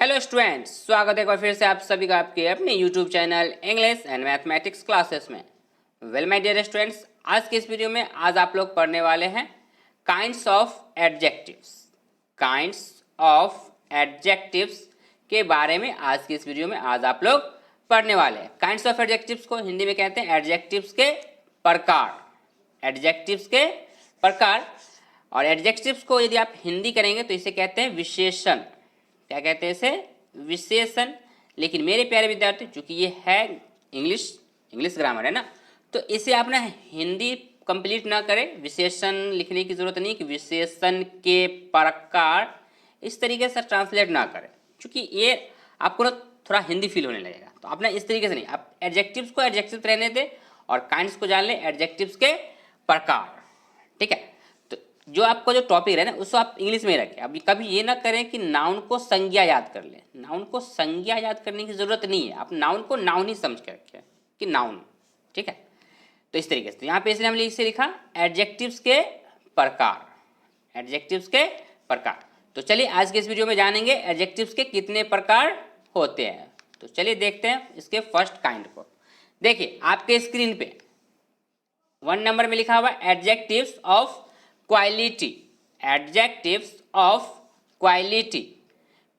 Hello students, स्वागत है एक बार फिर से आप सभी का आपके अपने YouTube channel English and mathematics classes में। वेल माय डियर स्टूडेंट्स, आज के इस वीडियो में आज आप लोग पढ़ने वाले हैं kinds of adjectives. Kinds of adjectives के बारे में आज की इस वीडियो में आज आप लोग पढ़ने वाले हैं। काइंड्स ऑफ एडजेक्टिव्स को हिंदी में कहते हैं एडजेक्टिव्स के प्रकार। एडजेक्टिव्स के प्रकार। और एडजेक्टिव्स को यदि आप हिंदी करेंगे तो इसे कहते हैं विशेषण। क्या कहते हैं इसे? विशेषण। लेकिन मेरे प्यारे विद्यार्थी, चूंकि ये है इंग्लिश ग्रामर है ना, तो इसे आप ना हिंदी कंप्लीट ना करें, विशेषण लिखने की जरूरत नहीं कि विशेषण के प्रकार, इस तरीके से ट्रांसलेट ना करें, क्योंकि ये आपको ना थोड़ा हिंदी फील होने लगेगा। तो आप ना इस तरीके से नहीं, आप एडजेक्टिव्स को एडजेक्टिव रहने दें और काइंड्स को जान लें एडजेक्टिव्स के प्रकार। ठीक है, जो आपका जो टॉपिक है ना उसको आप इंग्लिश में रखें। अब कभी ये ना करें कि नाउन को संज्ञा याद कर लें। नाउन को संज्ञा याद करने की जरूरत नहीं है, आप नाउन को नाउन ही समझ के रखें कि नाउन। ठीक है, तो इस तरीके से यहाँ पे इसलिए हमने इसे लिखा एडजेक्टिव्स के प्रकार। एडजेक्टिव्स के प्रकार। तो चलिए आज के इस वीडियो में जानेंगे एडजेक्टिव्स के कितने प्रकार होते हैं। तो चलिए देखते हैं इसके फर्स्ट काइंड को। देखिए आपके स्क्रीन पे 1 नंबर में लिखा हुआ adjectives of quality. Adjectives of quality.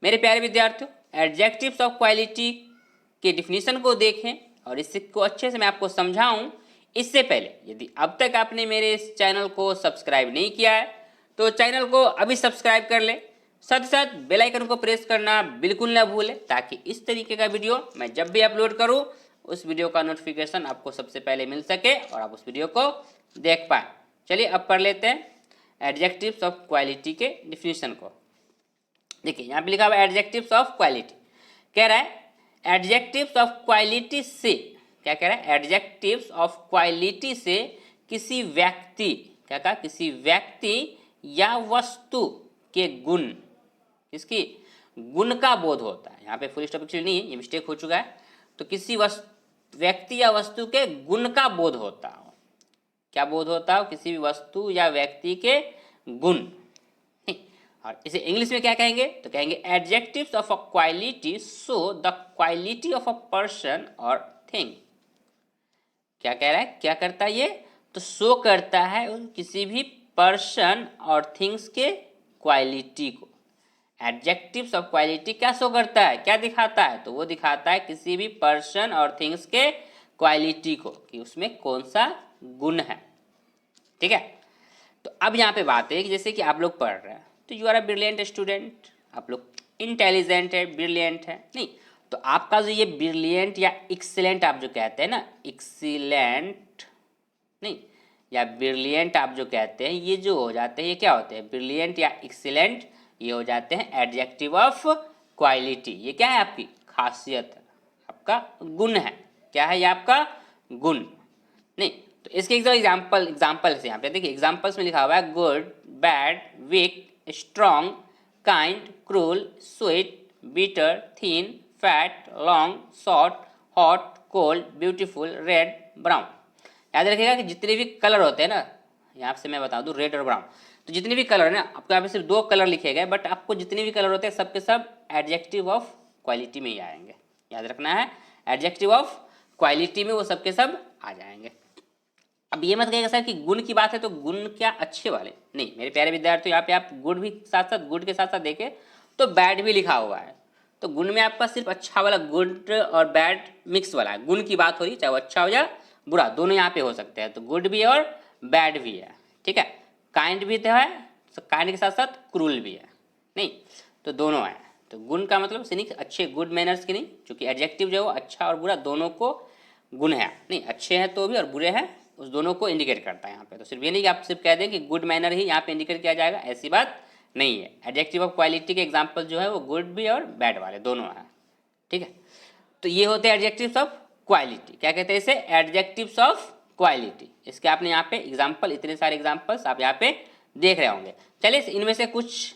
मेरे प्यारे विद्यार्थियों, एडजेक्टिव्स ऑफ क्वालिटी के डिफिनीशन को देखें और इसको अच्छे से मैं आपको समझाऊं। इससे पहले यदि अब तक आपने मेरे इस चैनल को सब्सक्राइब नहीं किया है तो चैनल को अभी सब्सक्राइब कर ले, साथ ही साथ बेल आइकन को प्रेस करना बिल्कुल ना भूलें, ताकि इस तरीके का वीडियो मैं जब भी अपलोड करूं उस वीडियो का नोटिफिकेशन आपको सबसे पहले मिल सके और आप उस वीडियो को देख पाए। चलिए अब पढ़ लेते हैं एडजेक्टिव्स ऑफ क्वालिटी के डिफिनीशन को। देखिए यहाँ पे लिखा हुआ एडजेक्टिव्स ऑफ क्वालिटी। कह रहा है एडजेक्टिव्स ऑफ क्वालिटी से, क्या कह रहा है? एडजेक्टिव्स ऑफ क्वालिटी से किसी व्यक्ति, क्या कहा? किसी व्यक्ति या वस्तु के गुण, किसकी गुण का बोध होता है। यहाँ पे फुल स्टॉप एक्चुअली नहीं है, ये मिस्टेक हो चुका है। तो किसी व्यक्ति या वस्तु के गुण का बोध होता हो। क्या बोध होता हो? किसी भी वस्तु या व्यक्ति के गुण। और इसे इंग्लिश में क्या कहेंगे? तो कहेंगे adjectives of a quality show the quality of a person और थिंग। क्या कह रहा है? क्या करता है ये? तो शो करता है किसी भी पर्सन और थिंग्स के क्वालिटी को। एडजेक्टिव्स ऑफ क्वालिटी क्या शो करता है, क्या दिखाता है? तो वो दिखाता है किसी भी पर्सन और थिंग्स के क्वालिटी को, कि उसमें कौन सा गुण है। ठीक है, तो अब यहाँ पे बात है कि जैसे कि आप लोग पढ़ रहे हैं तो you are a brilliant student, आप लोग इंटेलिजेंट है, ब्रिलियंट है नहीं, तो आपका जो ये ब्रिलियंट या एक्सीलेंट आप जो कहते हैं ना, एक्सीलेंट नहीं या ब्रिलियंट आप जो कहते हैं, ये जो हो जाते हैं ये क्या होते हैं? ब्रिलियंट या एक्सीलेंट, ये हो जाते हैं एडजेक्टिव ऑफ क्वालिटी। ये क्या है? आपकी खासियत है, आपका गुण है। क्या है? ये आपका गुण नहीं। तो इसके एग्जाम्पल से यहाँ पे देखिए, एग्जाम्पल्स में लिखा हुआ है good, bad, weak, strong, kind, cruel, sweet, bitter, thin, fat, long, short, hot, cold, beautiful, red, brown. याद रखिएगा कि जितने भी कलर होते हैं ना, यहाँ से मैं बता दूँ रेड और ब्राउन, तो जितने भी कलर है ना, आपको यहाँ पे सिर्फ 2 कलर लिखे गए, बट आपको जितने भी कलर होते हैं सबके सब एडजेक्टिव ऑफ क्वालिटी में ही आएंगे। याद रखना है, एडजेक्टिव ऑफ क्वालिटी में वो सबके सब आ जाएंगे। अब ये मत कहिएगा सर कि गुण की बात है तो गुण क्या अच्छे वाले? नहीं मेरे प्यारे विद्यार्थी, यहाँ पे आप गुड भी साथ साथ, गुड के साथ साथ देखें तो बैड भी लिखा हुआ है। तो गुण में आपका सिर्फ अच्छा वाला, गुड और बैड मिक्स वाला है। गुण की बात हो रही है, चाहे वो अच्छा हो या बुरा, दोनों यहाँ पे हो सकते हैं। तो गुड भी है और बैड भी है। ठीक है, काइंड भी तो है, काइंड के साथ साथ क्रूल भी है नहीं, तो दोनों है। तो गुण का मतलब सिर्फ अच्छे, गुड मैनर्स की नहीं, क्योंकि एडजेक्टिव जो है वो अच्छा और बुरा दोनों को गुण है नहीं, अच्छे हैं तो भी और बुरे हैं उस दोनों को इंडिकेट करता है यहाँ पे। तो सिर्फ ये नहीं कि आप सिर्फ कह दें कि गुड मैनर ही यहाँ पे इंडिकेट किया जाएगा, ऐसी बात नहीं है। एडजेक्टिव ऑफ क्वालिटी के एग्जांपल जो है वो गुड भी और बैड वाले दोनों हैं। ठीक है, तो ये होते हैं एडजेक्टिव्स ऑफ क्वालिटी। क्या कहते हैं इसे? Adjectives of quality. इसके आपने यहाँ पे एग्जाम्पल, इतने सारे एग्जाम्पल्स आप यहाँ पे देख रहे होंगे। चलिए इनमें से कुछ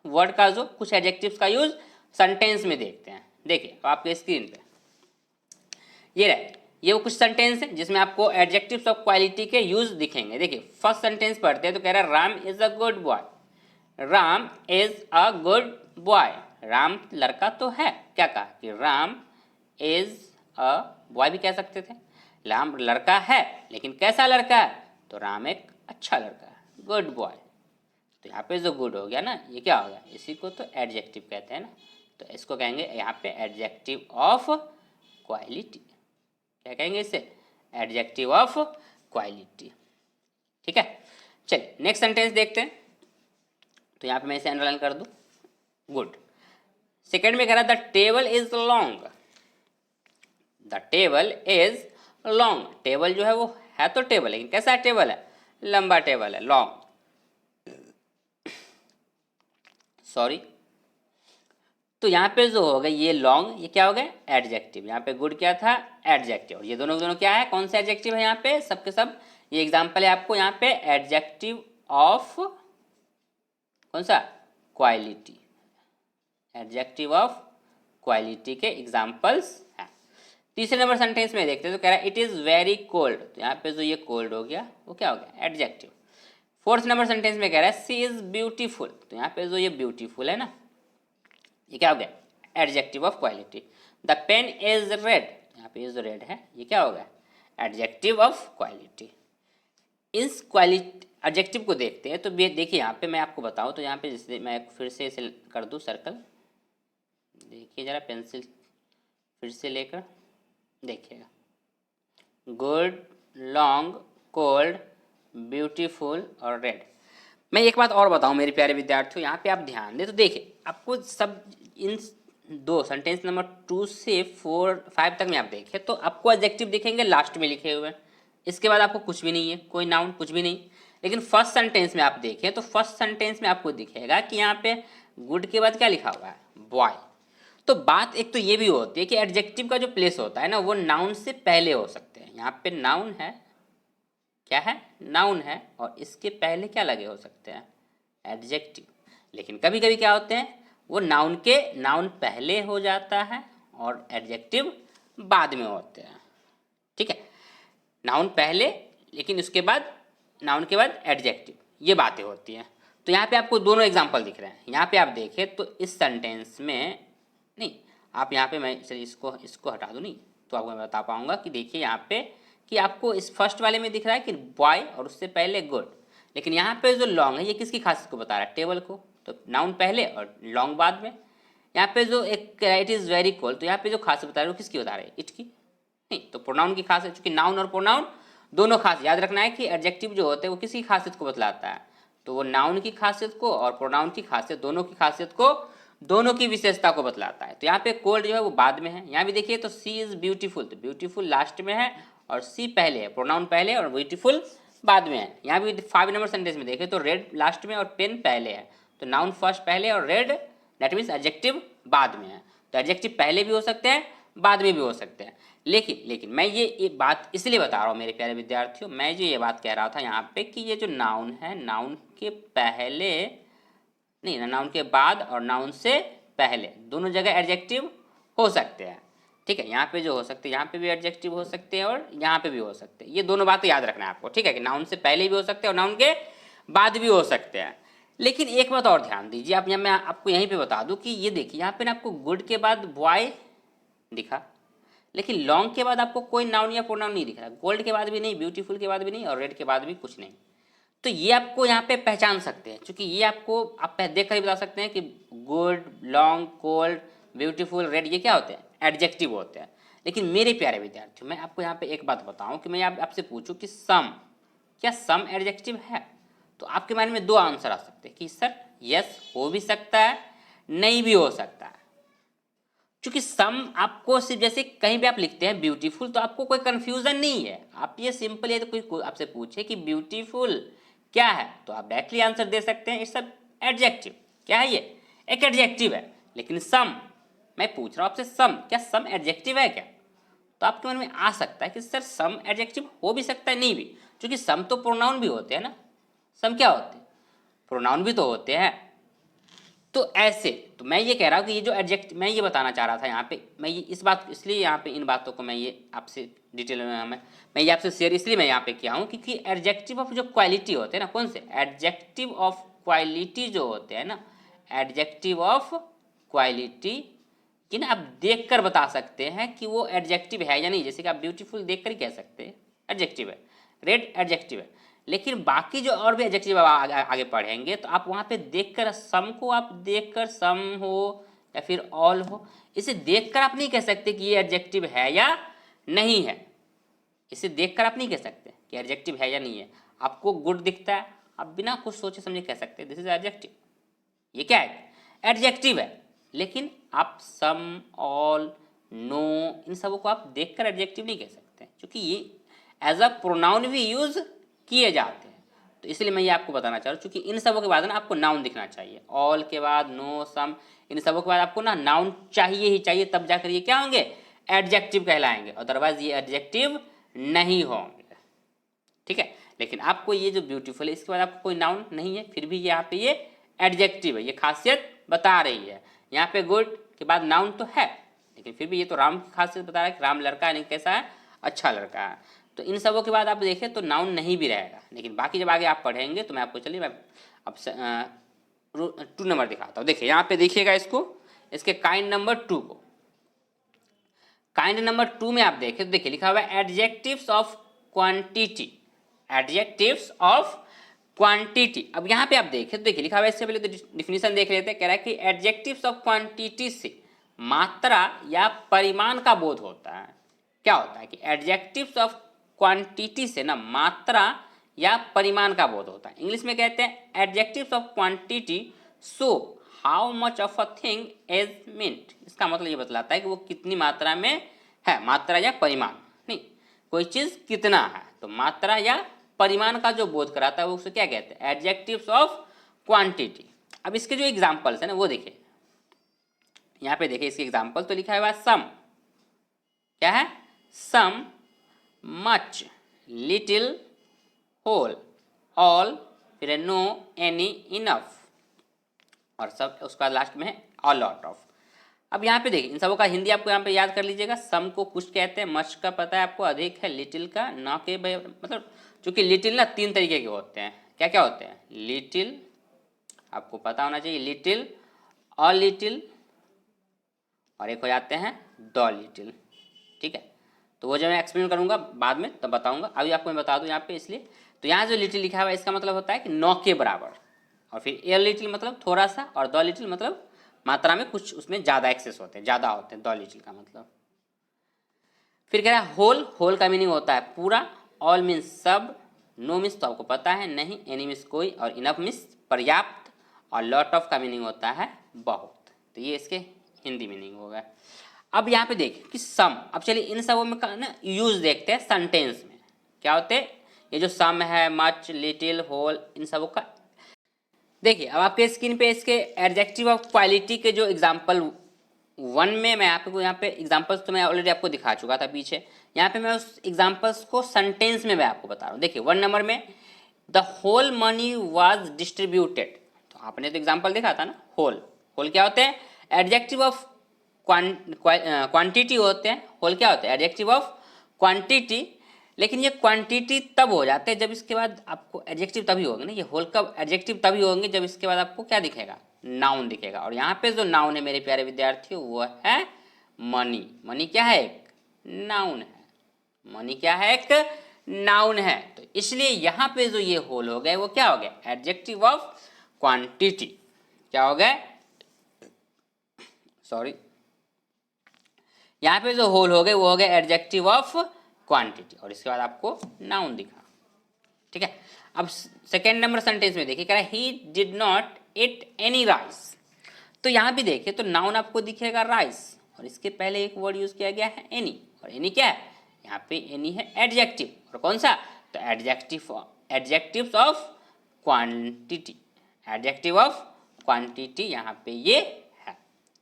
वर्ड का, जो कुछ एडजेक्टिव्स का यूज सेंटेंस में देखते हैं। देखिए आपके स्क्रीन पे ये रहे, ये वो कुछ सेंटेंस है जिसमें आपको एडजेक्टिव्स ऑफ क्वालिटी के यूज दिखेंगे। देखिए फर्स्ट सेंटेंस पढ़ते हैं तो कह रहा है Ram is a good boy. Ram is a good boy. Ram लड़का तो है, क्या कहा कि राम इज अ बॉय भी कह सकते थे। राम लड़का है, लेकिन कैसा लड़का है, तो राम एक अच्छा लड़का है, गुड बॉय। तो यहाँ पे जो गुड हो गया ना, ये क्या हो गया, इसी को तो एडजेक्टिव कहते हैं ना, तो इसको कहेंगे यहाँ पे एडजेक्टिव ऑफ क्वालिटी। क्या कहेंगे इसे, एडजेक्टिव ऑफ क्वालिटी। ठीक है, चलिए नेक्स्ट सेंटेंस देखते हैं। तो यहाँ पे मैं इसे अंडरलाइन कर दूँ, गुड। सेकेंड में कह रहा the table is long, the table is long. Table जो है वो है तो टेबल, लेकिन कैसा टेबल है, लंबा टेबल है, लॉन्ग, सॉरी। तो यहाँ पे जो हो गया ये लॉन्ग, ये क्या हो गया, एडजेक्टिव। यहाँ पे गुड क्या था, एडजेक्टिव। और ये दोनों दोनों क्या है, कौन सा एडजेक्टिव है यहाँ पे, सबके सब ये एग्जाम्पल है आपको यहाँ पे एडजेक्टिव ऑफ कौन सा, क्वालिटी, एडजेक्टिव ऑफ क्वालिटी के एग्जाम्पल्स हैं। तीसरे नंबर सेंटेंस में देखते हैं, तो कह रहा है इट इज़ वेरी कोल्ड। तो यहाँ पे जो ये कोल्ड हो गया वो क्या हो गया, एडजेक्टिव। फोर्थ नंबर सेंटेंस में कह रहा है सी इज ब्यूटीफुल। तो यहाँ पे जो ये ब्यूटीफुल है ना, ये क्या हो गया, adjective of quality. The pen is red, यहाँ पे ये जो रेड है ये क्या हो गया, एडजेक्टिव ऑफ क्वालिटी। इस क्वालिटी एडजेक्टिव को देखते हैं। तो देखिए यहाँ पे मैं आपको बताऊँ, तो यहाँ पे जैसे मैं फिर से इसे कर दूँ सर्कल, देखिए जरा पेंसिल फिर से लेकर देखिएगा, गुड, लॉन्ग, कोल्ड, ब्यूटीफुल और रेड। मैं एक बात और बताऊं मेरे प्यारे विद्यार्थियों, यहाँ पे आप ध्यान दें तो देखिए आपको सब इन दो सेंटेंस नंबर 2 से 4 5 तक में आप देखें तो आपको एडजेक्टिव दिखेंगे लास्ट में लिखे हुए, इसके बाद आपको कुछ भी नहीं है, कोई नाउन कुछ भी नहीं। लेकिन फर्स्ट सेंटेंस में आप देखें तो फर्स्ट सेंटेंस में आपको दिखेगा कि यहाँ पे गुड के बाद क्या लिखा हुआ है, बॉय। तो बात एक तो ये भी होती है कि एडजेक्टिव का जो प्लेस होता है ना, वो नाउन से पहले हो सकते हैं। यहाँ पे नाउन है, क्या है, नाउन है, और इसके पहले क्या लगे हो सकते हैं, एडजेक्टिव। लेकिन कभी कभी क्या होते हैं, वो नाउन पहले हो जाता है और एडजेक्टिव बाद में होते हैं। ठीक है, नाउन पहले लेकिन उसके बाद नाउन के बाद एडजेक्टिव, ये बातें होती हैं। तो यहाँ पे आपको दोनों एग्जांपल दिख रहे हैं। यहाँ पे आप देखें तो इस सेंटेंस में नहीं, आप यहाँ पे मैं चलिए इसको हटा दूँ, नहीं तो आपको मैं बता पाऊंगा कि देखिए यहाँ पे कि आपको इस फर्स्ट वाले में दिख रहा है कि बॉय और उससे पहले गुड, लेकिन यहाँ पे जो लॉन्ग है ये किसकी खासियत को बता रहा है, टेबल को। तो नाउन पहले और लॉन्ग बाद में। यहाँ पे जो एक इट इज़ वेरी कोल्ड, तो यहाँ पे जो खासियत बता रहे हो किसकी बता रहे हैं, इट की, नहीं तो प्रोनाउन की खासियत, चूंकि नाउन और प्रोनाउन दोनों खास याद रखना है कि एडजेक्टिव जो होते हैं वो किसी खासियत को बतलाता है, तो वो नाउन की खासियत को और प्रोनाउन की खासियत, दोनों की खासियत को, दोनों की विशेषता को बतलाता है। तो यहाँ पे कोल्ड जो है वो बाद में है। यहाँ भी देखिए तो सी इज ब्यूटीफुल, तो ब्यूटीफुल लास्ट में है और सी पहले है, प्रोनाउन पहले और ब्यूटीफुल बाद में है। यहाँ भी 5 नंबर सेंटेंस में देखें तो रेड लास्ट में और पेन पहले है, तो नाउन फर्स्ट पहले और रेड दैट मीन्स एडजेक्टिव बाद में है। तो एडजेक्टिव पहले भी हो सकते हैं, बाद में भी हो सकते हैं। लेकिन मैं ये बात इसलिए बता रहा हूँ मेरे प्यारे विद्यार्थियों, मैं जो ये बात कह रहा था यहाँ पे कि ये जो नाउन है, नाउन के पहले नहीं ना, नाउन के बाद और नाउन से पहले दोनों जगह एडजेक्टिव हो सकते हैं। ठीक है, यहाँ पे जो हो सकते हैं, यहाँ पे भी एडजेक्टिव हो सकते हैं और यहाँ पे भी हो सकते हैं। ये दोनों बातें याद रखना है आपको, ठीक है, कि नाउन से पहले भी हो सकते हैं और नाउन के बाद भी हो सकते हैं। लेकिन एक बात और ध्यान दीजिए, आप मैं आपको यहीं पे बता दूं कि ये देखिए यहाँ पे ना आपको गुड के बाद बॉय दिखा, लेकिन लॉन्ग के बाद आपको कोई नाउन या प्रोनाउन नहीं दिख रहा, गोल्ड के बाद भी नहीं, ब्यूटीफुल के बाद भी नहीं और रेड के बाद भी कुछ नहीं। तो ये आपको यहाँ पे पहचान सकते हैं, क्योंकि ये आपको आप देख कर ही बता सकते हैं कि good, long, cold, beautiful, red ये क्या होते हैं, एडजेक्टिव होते हैं। लेकिन मेरे प्यारे विद्यार्थियों, मैं आपको यहाँ पे एक बात बताऊँ कि मैं आपसे पूछूँ कि सम, क्या सम एडजेक्टिव है? तो आपके माइंड में दो आंसर आ सकते हैं कि सर यस हो भी सकता है, नहीं भी हो सकता है। क्योंकि सम आपको सिर्फ जैसे कहीं भी आप लिखते हैं ब्यूटीफुल तो आपको कोई कंफ्यूजन नहीं है, आप ये सिंपल है तो कोई आपसे पूछे कि ब्यूटीफुल क्या है तो आप डायरेक्टली आंसर दे सकते हैं, इट्स एडजेक्टिव। क्या है ये? एक एडजेक्टिव है। लेकिन सम, मैं पूछ रहा हूँ आपसे सम, क्या सम एडजेक्टिव है क्या? तो आपके मन में आ सकता है कि सर सम एडजेक्टिव हो भी सकता है, नहीं भी, क्योंकि सम तो प्रोनाउन भी होते हैं ना। सम क्या होते हैं? प्रोनाउन भी तो होते हैं। तो ऐसे तो मैं ये कह रहा हूँ कि ये जो एडजेक्टिव मैं ये बताना चाह रहा था यहाँ पे, मैं ये इस बात इसलिए यहाँ पे इन बातों को मैं ये आपसे डिटेल में मैं ये आपसे शेयर इसलिए मैं यहाँ पे किया हूँ क्योंकि एडजेक्टिव ऑफ जो क्वालिटी होते हैं ना, कौन से एडजेक्टिव ऑफ क्वालिटी जो होते हैं ना, एडजेक्टिव ऑफ क्वालिटी कि ना आप देखकर बता सकते हैं कि वो एडजेक्टिव है या नहीं। जैसे कि आप ब्यूटीफुल देखकर ही कह सकते हैं एडजेक्टिव है, रेड एडजेक्टिव है। लेकिन बाकी जो और भी एडजेक्टिव आप आगे पढ़ेंगे तो आप वहाँ पे देखकर, सम को आप देखकर, सम हो या फिर ऑल हो, इसे देखकर आप नहीं कह सकते कि ये एडजेक्टिव है या नहीं है। इसे देखकर आप नहीं कह सकते कि एडजेक्टिव है या नहीं है। आपको गुड दिखता है, आप बिना कुछ सोचे समझे कह सकते हैं दिस इज एडजेक्टिव। ये क्या है? एडजेक्टिव है। लेकिन आप सम, ऑल, नो, इन सबों को आप देखकर एडजेक्टिव नहीं कह सकते, क्योंकि ये एज अ प्रोनाउन भी यूज किए जाते हैं। तो इसलिए मैं ये आपको बताना चाह रहा हूँ, क्योंकि इन सबों के बाद ना आपको नाउन दिखना चाहिए। ऑल के बाद नो, सम, इन सबों के बाद आपको ना नाउन चाहिए ही चाहिए, तब जाकर ये क्या होंगे? एडजेक्टिव कहलाएंगे। अदरवाइज ये एडजेक्टिव नहीं होंगे। ठीक है। लेकिन आपको ये जो ब्यूटीफुल है इसके बाद आपको कोई नाउन नहीं है, फिर भी यहाँ पे ये एडजेक्टिव है, ये खासियत बता रही है। यहाँ पे गुड के बाद नाउन तो है, लेकिन फिर भी ये तो राम की खासियत बता रहा है कि राम लड़का है, नहीं कैसा है? अच्छा लड़का है। तो इन सबों के बाद आप देखें तो नाउन नहीं भी रहेगा। लेकिन बाकी जब आगे आप पढ़ेंगे तो मैं आपको, चलिए मैं अब 2 नंबर दिखाता हूँ। देखिए यहाँ पे देखिएगा इसको, इसके काइंड नंबर 2 को। काइंड नंबर 2 में आप देखें तो देखिए लिखा हुआ है adjectives of quantity. Adjectives of quantity. अब यहाँ पे आप देखें तो देखिए लिखा हुआ है, इससे पहले तो डिफिनीशन देख लेते हैं। कह रहा है कि एडजेक्टिव्स ऑफ क्वांटिटी से मात्रा या परिमाण का बोध होता है। क्या होता है कि एडजेक्टिव्स ऑफ क्वांटिटी से ना मात्रा या परिमाण का बोध होता है। इंग्लिश में कहते हैं adjectives of quantity show how much of a thing is meant. इसका मतलब ये बतलाता है कि वो कितनी मात्रा में है, मात्रा या परिमाण नहीं, कोई चीज कितना है। तो मात्रा या परिमाण का जो बोध कराता है वो उसे क्या कहते हैं? Adjectives of quantity. अब इसके जो एग्जांपल्स है ना वो देखिए, यहाँ पे देखिए इसके एग्जांपल तो लिखा है सम। क्या है? सम, मच, लिटिल, होल, ऑल, फिर नो, एनी, इनफ, और सब उसका लास्ट में है अ लॉट ऑफ। अब यहाँ पे देखिए इन सबों का हिंदी आपको यहाँ पे याद कर लीजिएगा। सम को कुछ कहते हैं, मच का पता है आपको, अधिक है, लिटिल का ना के मतलब चूंकि लिटिल ना 3 तरीके के होते हैं। क्या क्या होते हैं? लिटिल, आपको पता होना चाहिए, लिटिल, अ लिटिल, और एक हो जाते हैं द लिटिल। ठीक है। तो वो जब मैं एक्सप्लेन करूंगा बाद में तब बताऊंगा, अभी आपको मैं बता दूं यहाँ पे इसलिए। तो यहाँ जो लिटिल लिखा हुआ है इसका मतलब होता है कि 9 के बराबर, और फिर ए लिटिल मतलब थोड़ा सा, और द लिटिल मतलब मात्रा में कुछ उसमें ज़्यादा एक्सेस होते हैं, ज़्यादा होते हैं द लिटिल का मतलब। फिर कह रहा है होल। होल का मीनिंग होता है पूरा, ऑल मीन्स सब, नो मीन्स तो आपको पता है नहीं, एनी मीन्स कोई, और इनफ मीन्स पर्याप्त, और लॉट ऑफ का मीनिंग होता है बहुत। तो ये इसके हिंदी मीनिंग होगा। अब यहाँ पे देखिए कि सम। अब चलिए इन सबों में का ना यूज देखते हैं सेंटेंस में क्या होते हैं। ये जो सम है, मच, लिटिल, होल, इन सबों का देखिए। अब आपके स्क्रीन पे इसके एडजेक्टिव ऑफ क्वालिटी के जो एग्जाम्पल 1 में मैं आपको यहाँ पे एग्जाम्पल्स तो मैं ऑलरेडी आपको दिखा चुका था पीछे। यहाँ पे मैं उस एग्जाम्पल्स को सेंटेंस में मैं आपको बता रहा हूँ। देखिए 1 नंबर में the whole money was distributed. तो आपने तो एग्जाम्पल देखा था ना। होल, होल क्या होते हैं? एडजेक्टिव ऑफ क्वांटिटी होते हैं। होल क्या होते हैं? Adjective of quantity. लेकिन ये क्वांटिटी तब हो जाते हैं जब इसके बाद आपको एडजेक्टिव तभी होंगे ना, ये होल का एडजेक्टिव तभी होंगे जब इसके बाद आपको क्या दिखेगा? नाउन दिखेगा। और यहाँ पे जो नाउन है मेरे प्यारे विद्यार्थियों वो है मनी। मनी क्या है? एक नाउन है। मनी क्या है? एक नाउन है। तो इसलिए यहाँ पे जो ये होल हो गए वो क्या हो गया? Adjective of quantity. क्या हो गए? सॉरी, यहाँ पे जो होल हो गए वो हो गए एडजेक्टिव ऑफ क्वांटिटी, और इसके बाद आपको नाउन दिखा। ठीक है। अब सेकेंड नंबर सेंटेंस में देखिए, कह रहा है he did not eat any rice. तो यहाँ भी देखिए तो नाउन आपको दिखेगा राइस, और इसके पहले एक वर्ड यूज किया गया है एनी। और एनी क्या है? यहाँ पे एनी है एडजेक्टिव। और कौन सा? तो adjectives of quantity. Adjective of quantity यहाँ पे ये है।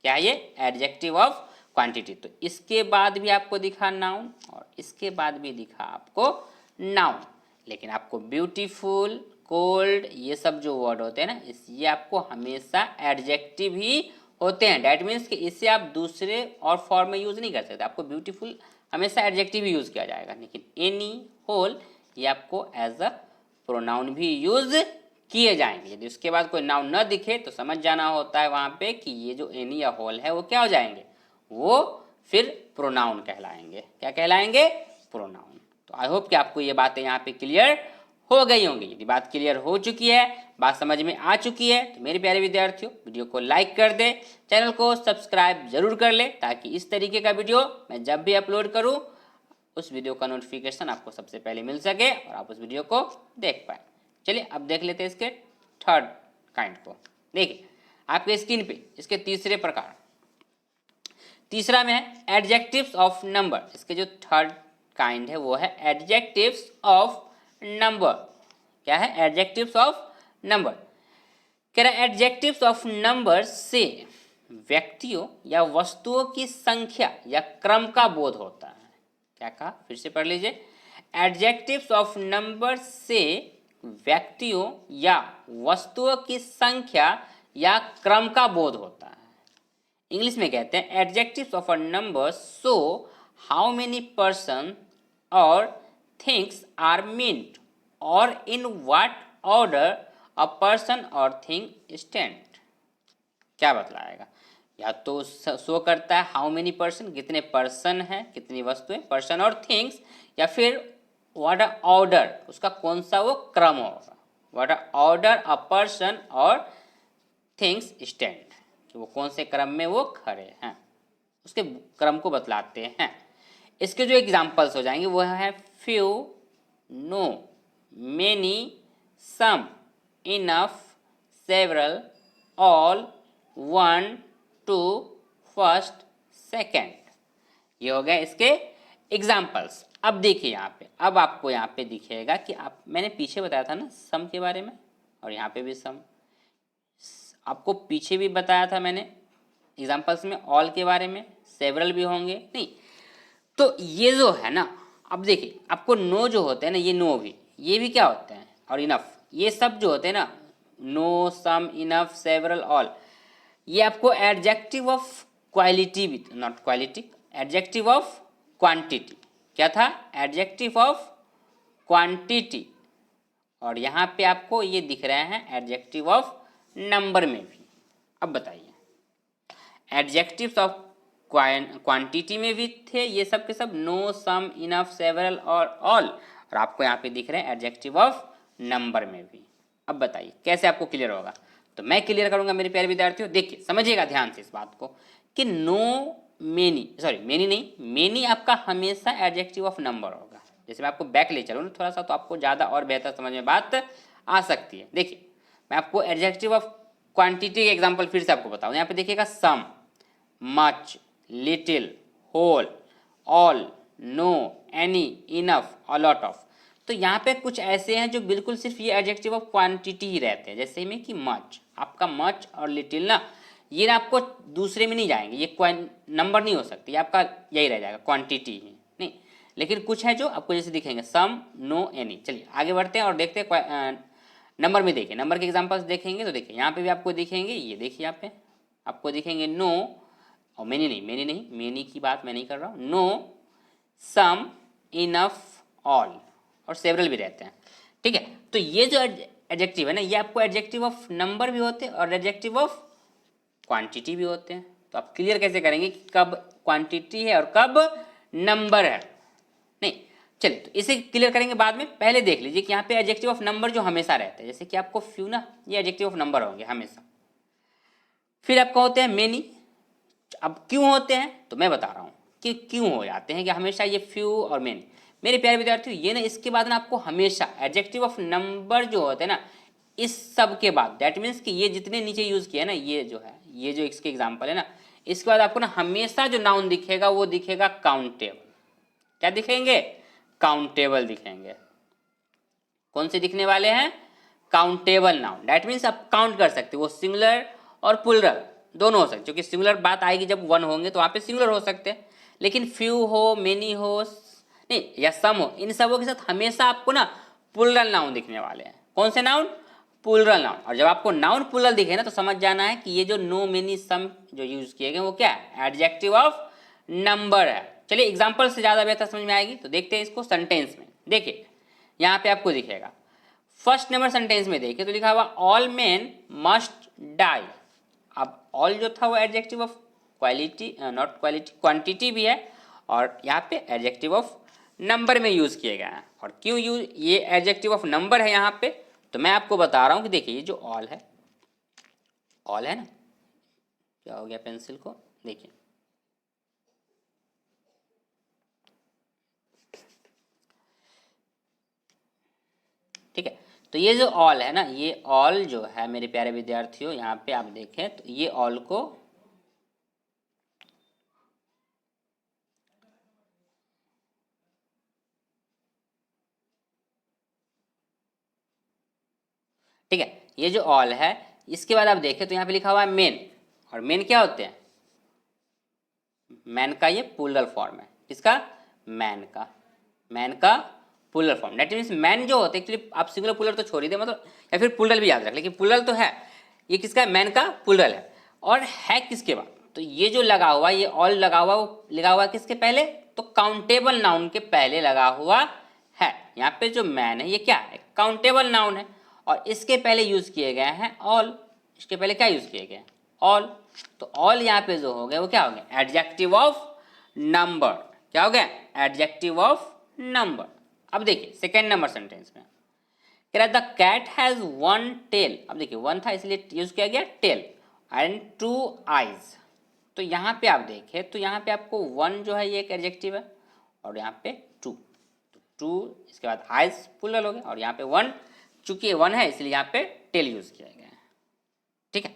क्या है ये? Adjective of quantity. तो इसके बाद भी आपको दिखा नाउन, और इसके बाद भी दिखा आपको नाउन। लेकिन आपको ब्यूटीफुल, कोल्ड, ये सब जो वर्ड होते हैं ना, ये आपको हमेशा एडजेक्टिव ही होते हैं। डैट मीन्स कि इससे आप दूसरे और फॉर्म में यूज नहीं कर सकते। आपको ब्यूटीफुल हमेशा एडजेक्टिव ही यूज किया जाएगा। लेकिन एनी, होल, ये आपको एज अ प्रोनाउन भी यूज किए जाएंगे। यदि उसके बाद कोई नाउन न दिखे तो समझ जाना होता है वहाँ पे कि ये जो एनी या होल है वो क्या हो जाएंगे, वो फिर प्रोनाउन कहलाएंगे। क्या कहलाएंगे, प्रोनाउन। तो आई होप कि आपको ये बातें यहाँ पे क्लियर हो गई होंगी। यदि बात क्लियर हो चुकी है, बात समझ में आ चुकी है, तो मेरे प्यारे विद्यार्थियों वीडियो को लाइक कर दे, चैनल को सब्सक्राइब जरूर कर ले, ताकि इस तरीके का वीडियो मैं जब भी अपलोड करूँ उस वीडियो का नोटिफिकेशन आपको सबसे पहले मिल सके और आप उस वीडियो को देख पाए। चलिए अब देख लेते हैं इसके थर्ड काइंड को। देखिए आपके स्क्रीन पे इसके तीसरे प्रकार, तीसरा में है एडजेक्टिव्स ऑफ नंबर। इसके जो थर्ड काइंड है वो है एडजेक्टिव्स ऑफ नंबर। क्या है, एडजेक्टिव्स ऑफ नंबर। कह रहा है एडजेक्टिव्स ऑफ नंबर से व्यक्तियों या वस्तुओं की संख्या या क्रम का बोध होता है। क्या कहा, फिर से पढ़ लीजिए। एडजेक्टिव्स ऑफ नंबर से व्यक्तियों या वस्तुओं की संख्या या क्रम का बोध होता है। इंग्लिश में कहते हैं adjectives of a number show how many person और थिंग्स आर मीन्ड और in what order a person और थिंग स्टैंड। क्या बतलाएगा, या तो शो करता है हाउ मेनी पर्सन, कितने पर्सन हैं, कितनी वस्तुएं, पर्सन और थिंग्स, या फिर व्हाट अ ऑर्डर, उसका कौन सा वो क्रम होगा, what a order a person और थिंग्स स्टैंड, कि वो कौन से क्रम में वो खड़े हैं, उसके क्रम को बतलाते हैं। इसके जो एग्जाम्पल्स हो जाएंगे वो है few, no, many, some, enough, several, all, one, two, first, second. ये हो गया इसके एग्जाम्पल्स। अब देखिए यहाँ पे, अब आपको यहाँ पे दिखेगा कि आप, मैंने पीछे बताया था ना सम के बारे में, और यहाँ पे भी सम, आपको पीछे भी बताया था मैंने एग्जाम्पल्स में ऑल के बारे में, सेवरल भी होंगे नहीं। तो ये जो है ना, अब देखिए आपको नो जो होते हैं ना, ये नो भी, ये भी क्या होते हैं, और इनफ, ये सब जो होते हैं ना, नो, सम, इनफ, सेवरल, ऑल, ये आपको एडजेक्टिव ऑफ क्वालिटी भी, not quality, adjective of quantity. क्या था, एडजेक्टिव ऑफ क्वांटिटी। और यहाँ पे आपको ये दिख रहे हैं एडजेक्टिव ऑफ नंबर में भी। अब बताइए, एडजेक्टिव्स ऑफ क्वांटिटी में भी थे ये सब के सब, नो, सम, इनफ, सेवरल और ऑल, और आपको यहाँ पे दिख रहे हैं एडजेक्टिव ऑफ नंबर में भी। अब बताइए कैसे आपको क्लियर होगा, तो मैं क्लियर करूंगा मेरे प्यारे विद्यार्थियों। देखिए समझिएगा ध्यान से इस बात को कि नो, मेनी, सॉरी मेनी नहीं, मेनी आपका हमेशा एडजेक्टिव ऑफ नंबर होगा। जैसे मैं आपको बैक ले चलूँ ना थोड़ा सा, तो आपको ज़्यादा और बेहतर समझ में बात आ सकती है। देखिए मैं आपको एडजेक्टिव ऑफ क्वांटिटी के एग्जांपल फिर से आपको बताऊँ। यहाँ पे देखिएगा some, much, little, whole, all, no, any, enough, a lot of. तो यहाँ पे कुछ ऐसे हैं जो बिल्कुल सिर्फ ये एडजेक्टिव ऑफ क्वांटिटी ही रहते हैं। जैसे में कि मच, आपका मच और लिटिल ना, ये ना आपको दूसरे में नहीं जाएंगे, ये नंबर नहीं हो सकती, ये आपका यही रह जाएगा, क्वांटिटी ही नहीं। लेकिन कुछ है जो आपको जैसे दिखेंगे सम, नो, एनी। चलिए आगे बढ़ते हैं और देखते हैं नंबर में। देखिए नंबर के एग्जांपल्स देखेंगे तो देखिए यहाँ पे भी आपको दिखेंगे, ये देखिए यहाँ पे आपको दिखेंगे नो, और मेनी नहीं, मेनी नहीं, मेनी की बात मैं नहीं कर रहा हूँ, नो, सम, इनफ, ऑल, और सेवरल भी रहते हैं। ठीक है, तो ये जो एडजेक्टिव है ना, ये आपको एडजेक्टिव ऑफ नंबर भी होते हैं और एडजेक्टिव ऑफ क्वांटिटी भी होते हैं। तो आप क्लियर कैसे करेंगे कि कब क्वांटिटी है और कब नंबर है, नहीं। चलिए तो इसे क्लियर करेंगे बाद में। पहले देख लीजिए कि यहाँ पे एडजेक्टिव ऑफ नंबर जो हमेशा रहते हैं, जैसे कि आपको फ्यू ना, ये एडजेक्टिव ऑफ नंबर होंगे हमेशा। फिर आपका होते हैं मेनी। अब क्यों होते हैं तो मैं बता रहा हूँ कि क्यों हो जाते हैं कि हमेशा ये फ्यू और मेनी। मेरे प्यारे विद्यार्थियों ये ना, इसके बाद ना आपको हमेशा एडजेक्टिव ऑफ नंबर जो होते हैं ना, इस सब के बाद, दैट मीन्स कि ये जितने नीचे यूज किया है ना, ये जो है, ये जो इसके एग्जाम्पल है ना, इसके बाद आपको ना हमेशा जो नाउन दिखेगा वो दिखेगा काउंटेबल। क्या दिखेंगे, काउंटेबल दिखेंगे। कौन से दिखने वाले हैं, काउंटेबल नाउन। दैट मीन्स आप काउंट कर सकते हो, वो सिंगुलर और प्लुरल दोनों हो सकते, क्योंकि सिंगुलर बात आएगी जब वन होंगे तो वहाँ पे सिंगुलर हो सकते हैं। लेकिन फ्यू हो, मेनी हो, नहीं, या सम हो, इन सबों के साथ हमेशा आपको ना प्लुरल नाउन दिखने वाले हैं। कौन से नाउन, प्लुरल नाउन। और जब आपको नाउन प्लुरल दिखे ना, तो समझ जाना है कि ये जो नो, मेनी, सम जो यूज किए गए वो क्या है, एडजेक्टिव ऑफ नंबर है। चलिए एग्जाम्पल से ज़्यादा बेहतर समझ में आएगी, तो देखते हैं इसको सेंटेंस में। देखिए यहाँ पे आपको दिखेगा फर्स्ट नंबर सेंटेंस में देखिए तो लिखा हुआ ऑल मेन मस्ट डाई। अब ऑल जो था वो adjective of quality, not quality, quantity भी है, और यहाँ पे एडजेक्टिव ऑफ नंबर में यूज किया गया है। और क्यों यूज ये एडजेक्टिव ऑफ नंबर है यहाँ पे, तो मैं आपको बता रहा हूँ कि देखिए ये जो ऑल है, ऑल है ना, क्या हो गया पेंसिल को, देखिए ठीक है। तो ये जो ऑल है ना, ये ऑल जो है मेरे प्यारे विद्यार्थियों, यहाँ पे आप देखें तो ये ऑल को ठीक है, ये जो ऑल है इसके बाद आप देखें तो यहाँ पे लिखा हुआ है मेन, और मेन क्या होते हैं, मैन का ये प्लूरल फॉर्म है, किसका, मैन का, मैन का plural form. That means man जो होते हैं, एक्चुअली आप सिंगुलर प्लूरल तो छोड़ ही दे, मतलब या फिर प्लूरल भी याद रख, लेकिन प्लूरल तो है, ये किसका है, मैन का प्लूरल है। और है किसके बाद, तो ये जो लगा हुआ, ये ऑल लगा हुआ, वो लगा हुआ किसके पहले, तो काउंटेबल नाउन के पहले लगा हुआ है। यहाँ पे जो मैन है ये क्या है, काउंटेबल नाउन है, और इसके पहले यूज किए गए हैं ऑल। इसके पहले क्या यूज किए गए, ऑल। तो ऑल यहाँ पे जो हो गया वो क्या हो गया, एडजेक्टिव ऑफ नंबर। क्या हो गया, एडजेक्टिव ऑफ नंबर। अब देखिए सेकेंड नंबर सेंटेंस में कह रहा है the cat has one tail. अब देखिए वन था इसलिए यूज किया गया टेल, एंड टू आइज। तो यहाँ पे आप देखें तो यहाँ पे आपको वन जो है ये एक एडजेक्टिव है, और यहाँ पे टू, तो टू इसके बाद आइज प्लूरल हो गया, और यहाँ पे वन, चूंकि वन है इसलिए यहाँ पे टेल यूज किया गया है। ठीक है,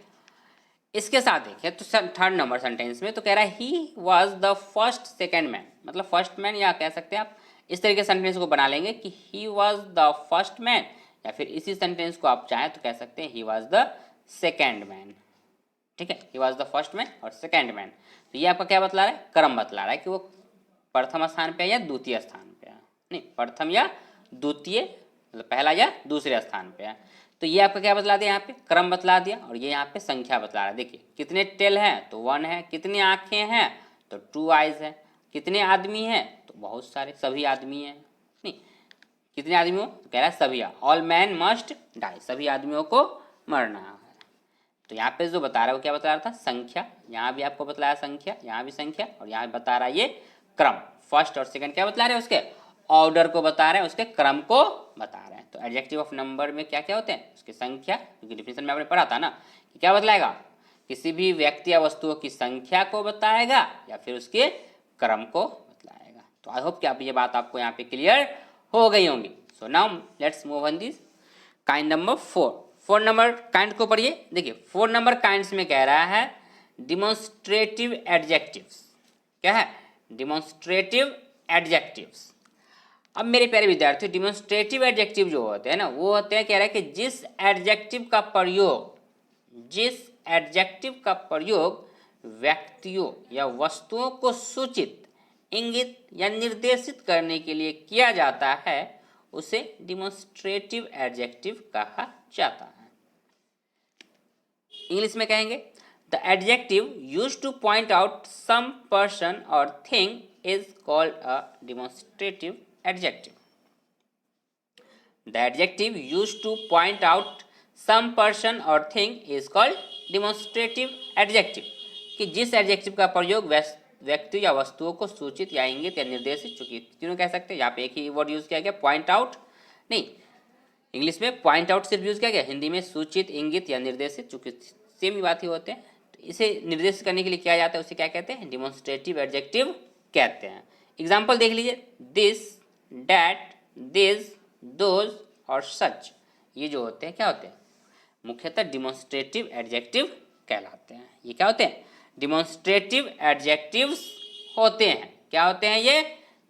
इसके साथ देखिए तो थर्ड नंबर सेंटेंस में तो कह रहा है he was the first second man, मतलब फर्स्ट मैन, या कह सकते हैं आप इस तरीके सेंटेंस को बना लेंगे कि he was the first man, या फिर इसी सेंटेंस को आप चाहें तो कह सकते हैं he was the second man. ठीक है, he was the first man और सेकेंड मैन। तो ये आपका क्या बतला रहा है, क्रम बतला रहा है कि वो प्रथम स्थान पे है या द्वितीय स्थान पे है, नहीं प्रथम या द्वितीय, मतलब पहला या दूसरे स्थान पे है। तो ये आपका क्या बतला दिया, यहाँ पे क्रम बतला दिया, और ये यहाँ पे संख्या बतला रहा है। देखिए कितने टेल हैं तो वन है, कितनी आंखें हैं तो टू आइज है, कितने आदमी हैं तो बहुत सारे, सभी आदमी हैं, नहीं कितने आदमी हो तो कह रहा है सभी, ऑल मैन मस्ट डाई, सभी आदमियों को मरना है। तो यहाँ पे जो बता रहा है वो क्या बता रहा था, संख्या। यहाँ भी आपको बतलाया संख्या, यहाँ भी संख्या, और यहाँ बता रहा है ये क्रम। फर्स्ट और सेकंड क्या बता रहे हैं, उसके ऑर्डर को बता रहे हैं, उसके क्रम को बता रहे हैं। तो एडजेक्टिव ऑफ नंबर में क्या क्या होते हैं, उसकी संख्या, क्योंकि डिफिनेशन में आपने पढ़ा था ना कि क्या बतलाएगा, किसी भी व्यक्ति या वस्तुओं की संख्या को बताएगा या फिर उसके क्रम को बतलाएगा। तो आई होप कि आप ये बात आपको यहाँ पे क्लियर हो गई होंगी। So now let's move on this kind number 4। 4 number kind को पढ़िए। देखिए 4 नंबर काइंड्स में कह रहा है डिमॉन्स्ट्रेटिव एडजेक्टिव्स। क्या है, डिमॉन्स्ट्रेटिव एडजेक्टिव्स। अब मेरे प्यारे विद्यार्थी, डिमॉन्स्ट्रेटिव एडजेक्टिव जो होते हैं ना, वो होते हैं, कह रहा है कि जिस एडजेक्टिव का प्रयोग व्यक्तियों या वस्तुओं को सूचित, इंगित या निर्देशित करने के लिए किया जाता है उसे डिमॉन्स्ट्रेटिव एडजेक्टिव कहा जाता है। इंग्लिश में कहेंगे the adjective used to point out some person और thing is called a demonstrative adjective. The adjective used to point out some person or thing is called demonstrative adjective. कि जिस adjective का प्रयोग व्यक्ति या वस्तुओं को सूचित या इंगित या निर्देशित, चूंकि तीनों कह सकते हैं, यहाँ पे एक ही वर्ड यूज किया गया पॉइंट आउट, नहीं इंग्लिश में पॉइंट आउट सिर्फ यूज किया गया, हिंदी में सूचित, इंगित या निर्देशित, चूंकि सेम ही बात ही होते हैं। तो इसे निर्देशित करने के लिए किया जाता है, उसे क्या कहते हैं, डिमॉन्स्ट्रेटिव एडजेक्टिव कहते हैं। एग्जाम्पल देख लीजिए, दिस, डैट, दिस, दोज और सच, ये जो होते हैं क्या होते हैं, मुख्यतः डिमॉन्स्ट्रेटिव एडजेक्टिव कहलाते हैं। ये क्या होते हैं, डिमॉन्स्ट्रेटिव एडजेक्टिव्स होते हैं। क्या होते हैं ये,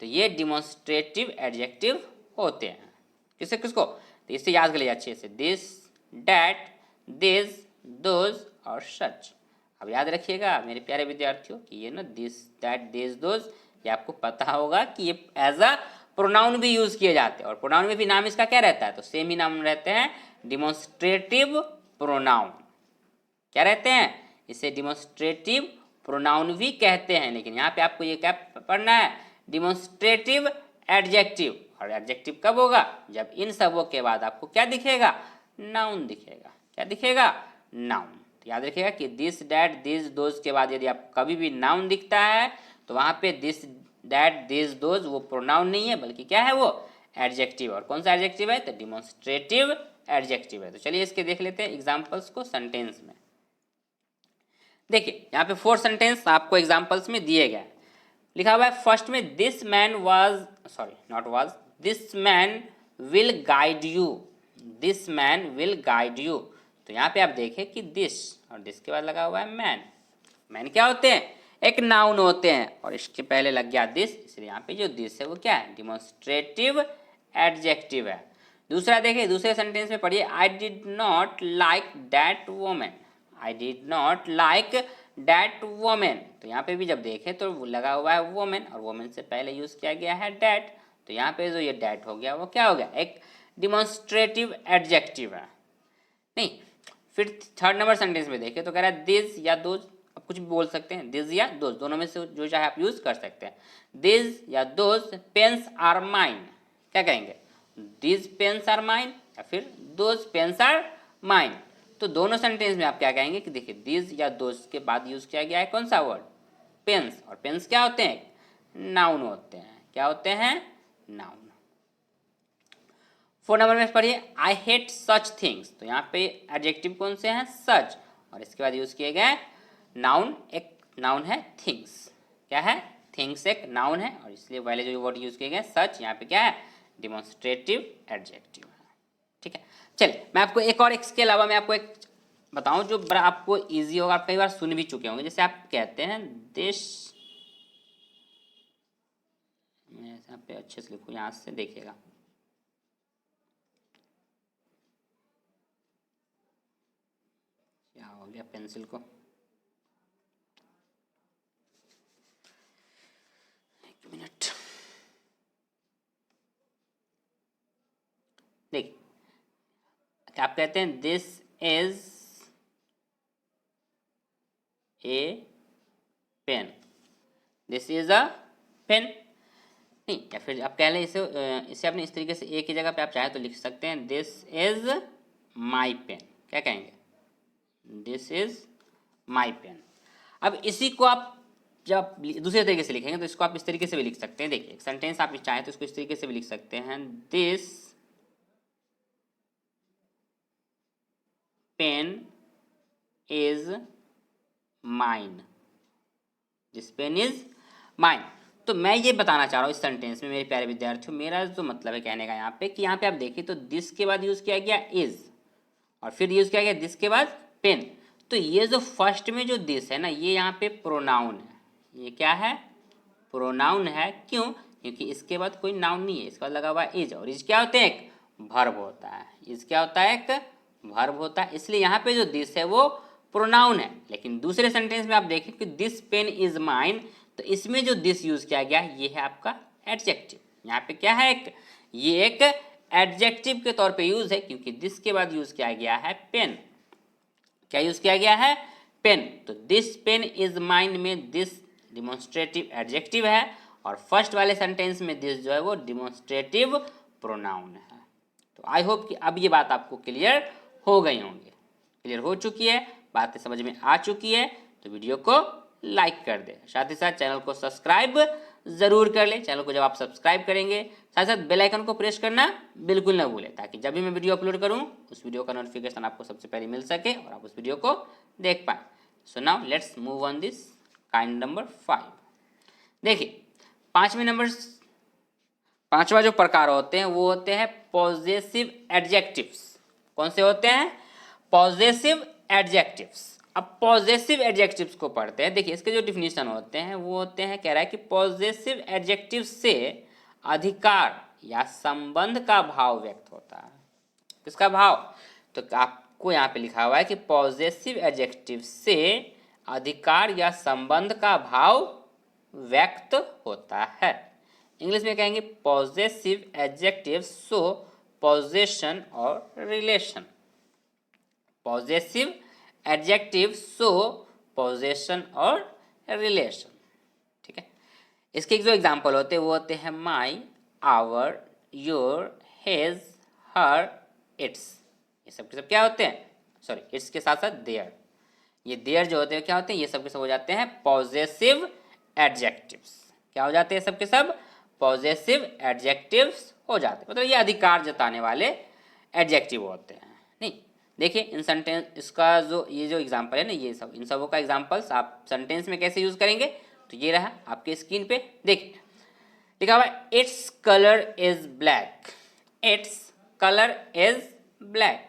तो ये डिमॉन्स्ट्रेटिव एडजेक्टिव होते हैं। किससे किसको, तो इससे याद कर लीजिए अच्छे से, दिस, डैट, दिस, दोज और सच। अब याद रखिएगा मेरे प्यारे विद्यार्थियों कि ये ना दिस, डैट, दिस, दोज, ये आपको पता होगा कि ये एज अ प्रोनाउन भी यूज किए जाते हैं, और प्रोनाउन में भी नाम इसका क्या रहता है, तो सेम ही नाम रहते हैं, डिमॉन्स्ट्रेटिव प्रोनाउन। क्या रहते हैं, इसे डिमॉन्स्ट्रेटिव प्रोनाउन भी कहते हैं। लेकिन यहाँ पे आपको ये क्या पढ़ना है, डिमॉन्स्ट्रेटिव एडजेक्टिव, और एडजेक्टिव कब होगा? जब इन सबों के बाद आपको क्या दिखेगा? नाउन दिखेगा। क्या दिखेगा? नाउन। तो याद रखिएगा कि दिस, डैट, दिस, दोज के बाद यदि आपको कभी भी नाउन दिखता है तो वहाँ पे दिस, डैट, दिस, दोज वो प्रोनाउन नहीं है, बल्कि क्या है? वो एडजेक्टिव। और कौन सा एडजेक्टिव है? तो डिमॉन्स्ट्रेटिव एडजेक्टिव है। तो चलिए इसके देख लेते हैं एग्जाम्पल्स को सेंटेंस में। देखिए यहाँ पे 4 सेंटेंस आपको एग्जाम्पल्स में दिए गए हैं। लिखा हुआ है फर्स्ट में this man was, sorry not was, this man will guide you, this man will guide you. तो यहाँ पे आप देखें कि दिस और दिस के बाद लगा हुआ है मैन। मैन क्या होते हैं? एक नाउन होते हैं, और इसके पहले लग गया दिस, इसलिए यहाँ पे जो दिस है वो क्या है? डिमॉन्स्ट्रेटिव एडजेक्टिव है। दूसरा देखिए, दूसरे सेंटेंस में पढ़िए, I did not like that women, I did not like that women. तो यहाँ पे भी जब देखें तो लगा हुआ है वोमेन, और वोमेन से पहले यूज किया गया है डैट। तो यहाँ पे जो ये डैट हो गया वो क्या हो गया? एक डिमॉन्स्ट्रेटिव एडजेक्टिव है। नहीं, फिर थर्ड नंबर सेंटेंस में देखें तो कह रहा है दिस या दोज, आप कुछ भी बोल सकते हैं, दिस या दोज, दोनों में से जो चाहे आप यूज कर सकते हैं। दिस या दोज पेन्स आर माइन, क्या कहेंगे? दिस पेन्स आर माइन या फिर दोज पेन्स आर माइन। तो दोनों सेंटेंस में आप क्या कहेंगे कि देखिए दिस या दोज के बाद यूज किया गया है कौन सा वर्ड? पेन्स। और पेन्स क्या होते हैं? नाउन होते हैं। क्या होते हैं? नाउन। 4 नंबर में पढ़िए, आई हेट सच थिंग्स। तो यहाँ पे एडजेक्टिव कौन से हैं? सच। और इसके बाद यूज किए गए नाउन, एक नाउन है थिंग्स। क्या है? थिंग्स एक नाउन है, और इसलिए पहले जो वर्ड यूज किए गए सच, यहाँ पे क्या है? डिमॉन्स्ट्रेटिव एडजेक्टिव है। ठीक है, चलिए मैं आपको एक और, इसके अलावा मैं आपको एक बताऊं जो बड़ा आपको इजी होगा, आप कई बार सुन भी चुके होंगे। जैसे आप कहते हैं दिस, मैं यहाँ पे अच्छे से लिखूँ, यहाँ से देखिएगा, क्या हो गया पेंसिल को, एक मिनट। देखिए आप कहते हैं this is a pen, this is a pen. नहीं, या फिर आप कह लें इसे अपने इस तरीके से, ए की जगह पे आप चाहे तो लिख सकते हैं दिस इज माई पेन। क्या कहेंगे? This is my pen. अब इसी को आप जब दूसरे तरीके से लिखेंगे तो इसको आप इस तरीके से भी लिख सकते हैं। देखिए एक सेंटेंस आप चाहें तो इसको इस तरीके से भी लिख सकते हैं, this pen is mine, this pen is mine. तो मैं ये बताना चाह रहा हूँ इस सेंटेंस में मेरे प्यारे विद्यार्थियों, मेरा जो मतलब है कहने का यहाँ पे कि यहाँ पे आप देखिए तो दिस के बाद यूज किया गया इज, और फिर यूज किया गया दिस के बाद पेन। तो ये जो फर्स्ट में जो दिस है ना, ये यहाँ पे प्रोनाउन है। ये क्या है? प्रोनाउन है। क्यों? क्योंकि इसके बाद कोई नाउन नहीं है, इसके बाद लगा हुआ है इज, और इज क्या होते हैं? एक वर्ब होता है। इज क्या होता है? एक वर्ब होता है। इसलिए यहाँ पे जो दिस है वो प्रोनाउन है। लेकिन दूसरे सेंटेंस में आप देखें कि दिस पेन इज माइन, तो इसमें जो दिस यूज किया गया ये है आपका एडजेक्टिव। यहाँ पे क्या है? ये एक एडजेक्टिव के तौर पे यूज है, क्योंकि दिस के बाद यूज किया गया है पेन। क्या यूज किया गया है? पेन। तो दिस पेन इज माइन में दिस डिमॉन्स्ट्रेटिव एडजेक्टिव है, और फर्स्ट वाले सेंटेंस में दिस जो है वो डिमॉन्स्ट्रेटिव प्रोनाउन है। तो आई होप कि अब ये बात आपको क्लियर हो गई होंगी, क्लियर हो चुकी है, बातें समझ में आ चुकी है। तो वीडियो को लाइक कर दे, साथ ही साथ चैनल को सब्सक्राइब जरूर कर ले। चैनल को जब आप सब्सक्राइब करेंगे साथ साथ बेल आइकन को प्रेस करना बिल्कुल ना भूलें, ताकि जब भी मैं वीडियो अपलोड करूं उस वीडियो का नोटिफिकेशन आपको सबसे पहले मिल सके और आप उस वीडियो को देख पाएं। So now let's move on this kind number 5। देखिए पांचवा जो प्रकार होते हैं वो होते हैं पॉजेसिव एडजेक्टिव्स। कौन से होते हैं? Possessive adjectives. अब पॉजेसिव एडजेक्टिव्स को पढ़ते हैं। देखिए इसके जो डिफिनीशन होते हैं वो होते हैं, कह रहा है कि पॉजेसिव एडजेक्टिव से अधिकार या संबंध का भाव व्यक्त होता है। किसका भाव? तो आपको यहाँ पे लिखा हुआ है कि पॉजेसिव एडजेक्टिव से अधिकार या संबंध का भाव व्यक्त होता है। इंग्लिश में कहेंगे पॉजेसिव एडजेक्टिव शो पोजेशन और relation. Possessive adjective show possession और रिलेशन। ठीक है, इसके जो एग्जाम्पल होते हैं वो होते हैं my, our, your, his, her, its, ये सब के सब क्या होते हैं, सॉरी इट्स के साथ साथ देयर, ये देयर जो होते हैं क्या होते हैं, ये सब के सब हो जाते हैं पॉजेसिव एडजेक्टिव्स। क्या हो जाते हैं सब के सब, पॉजेसिव एडजेक्टिव्स हो जाते हैं, मतलब ये अधिकार जताने वाले एडजेक्टिव होते हैं। नहीं, देखिए इन सेंटेंस, इसका जो ये जो एग्जांपल है ना, ये सब इन सबों का एग्जांपल्स आप सेंटेंस में कैसे यूज करेंगे, तो ये रहा आपके स्क्रीन पे, देखिए लिखा हुआ है its colour is black, its colour is black.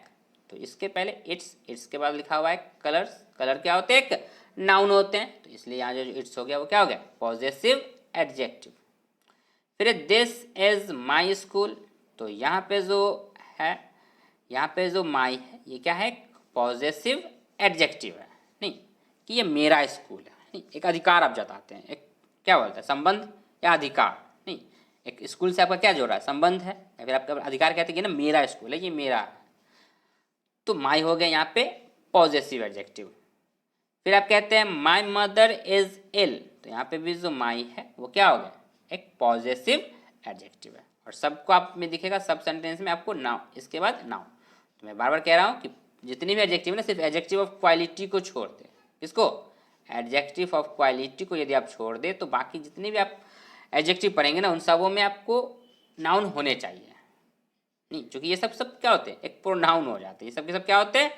तो इसके पहले इट्स के बाद लिखा हुआ है कलर्स, कलर क्या होते हैं, एक नाउन होते हैं, तो इसलिए यहाँ जो इट्स हो गया वो क्या हो गया, पॉजेसिव एडजेक्टिव। फिर दिस इज माई स्कूल, तो यहाँ पे जो है, यहाँ पे जो माई है ये क्या है, पॉजेसिव एडजेक्टिव है, नहीं कि ये मेरा स्कूल है, नहीं एक अधिकार आप जताते हैं, एक क्या बोलते हैं संबंध या अधिकार, नहीं एक स्कूल से आपका क्या जोड़ा है, संबंध है, या फिर आपका अधिकार कहते हैं कि ना मेरा स्कूल है, ये मेरा है, तो माई हो गया यहाँ पे पॉजेसिव एडजेक्टिव। फिर आप कहते हैं माई मदर इज इल, तो यहाँ पे भी जो माई है वो क्या हो गया, एक पॉजेसिव एडजेक्टिव है, और सबको आप में दिखेगा सब सेंटेंस में आपको नाउन, इसके बाद नाउन। तो मैं बार बार कह रहा हूँ कि जितनी भी एडजेक्टिव है ना, सिर्फ एडजेक्टिव ऑफ क्वालिटी को छोड़ दे, किसको, एडजेक्टिव ऑफ क्वालिटी को यदि आप छोड़ दे तो बाकी जितने भी आप एडजेक्टिव पढ़ेंगे ना उन सबों में आपको नाउन होने चाहिए, नहीं क्योंकि ये सब क्या होते हैं, एक प्रोनाउन हो जाते हैं, ये सब के सब क्या होते हैं,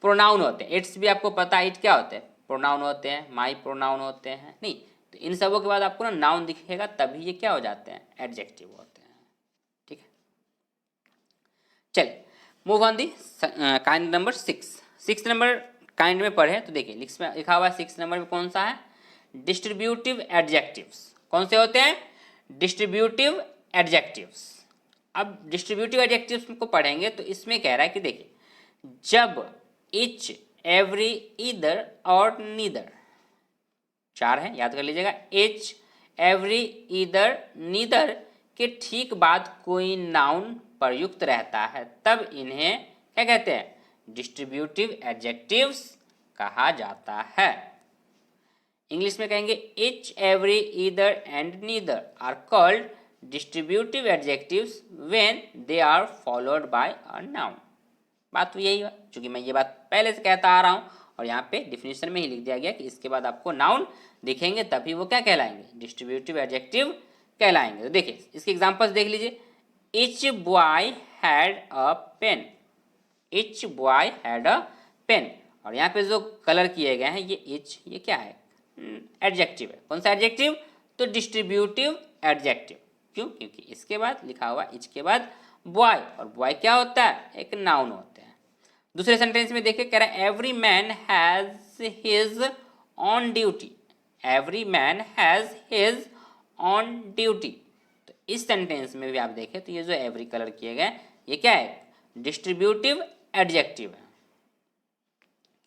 प्रोनाउन होते हैं। इट्स भी आपको पता है, इट क्या होते हैं, प्रोनाउन होते हैं, माई प्रोनाउन होते हैं, नहीं तो इन सबों के बाद आपको ना नाउन दिखेगा, तभी ये क्या हो जाते हैं, एडजेक्टिव होते हैं। ठीक है, चलिए move on the kind number 6 number kind में पढ़े तो देखिए लिखा हुआ है 6 नंबर में कौन सा है, डिस्ट्रीब्यूटिव एडजेक्टिव्स। कौन से होते हैं, डिस्ट्रीब्यूटिव एडजेक्टिव्स। अब डिस्ट्रीब्यूटिव एडजेक्टिव्स को पढ़ेंगे तो इसमें कह रहा है कि देखिए जब इच, एवरी, ईदर और नीदर, 4 है याद कर लीजिएगा, इच, एवरी, ईदर, नीदर के ठीक बाद कोई नाउन प्रयुक्त रहता है तब इन्हें क्या कहते हैं, डिस्ट्रीब्यूटिव एडजेक्टिव्स कहा जाता है। इंग्लिश में कहेंगे each, every, either and neither are called distributive adjectives when they are followed by a noun. बात तो यही है, क्योंकि मैं ये बात पहले से कहता आ रहा हूँ और यहाँ पे डिफिनेशन में ही लिख दिया गया कि इसके बाद आपको नाउन दिखेंगे तभी वो क्या कहलाएंगे, डिस्ट्रीब्यूटिव एडजेक्टिव कहलाएंगे। तो देखिए इसके एग्जांपल्स देख लीजिए, each boy had a pen, each boy had a pen, और यहाँ पे जो कलर किए गए हैं ये इच, ये क्या है, एडजेक्टिव है। कौन सा एडजेक्टिव, तो डिस्ट्रीब्यूटिव एडजेक्टिव। क्यों, क्योंकि इसके बाद लिखा हुआ इच के बाद बॉय, और बॉय क्या होता है, एक नाउन होता है। दूसरे सेंटेंस में देखिए कह रहा है every man has his on duty, every man has his on duty. तो इस सेंटेंस में भी आप देखें तो ये जो एवरी कलर किए गए ये क्या है, डिस्ट्रीब्यूटिव एडजेक्टिव है।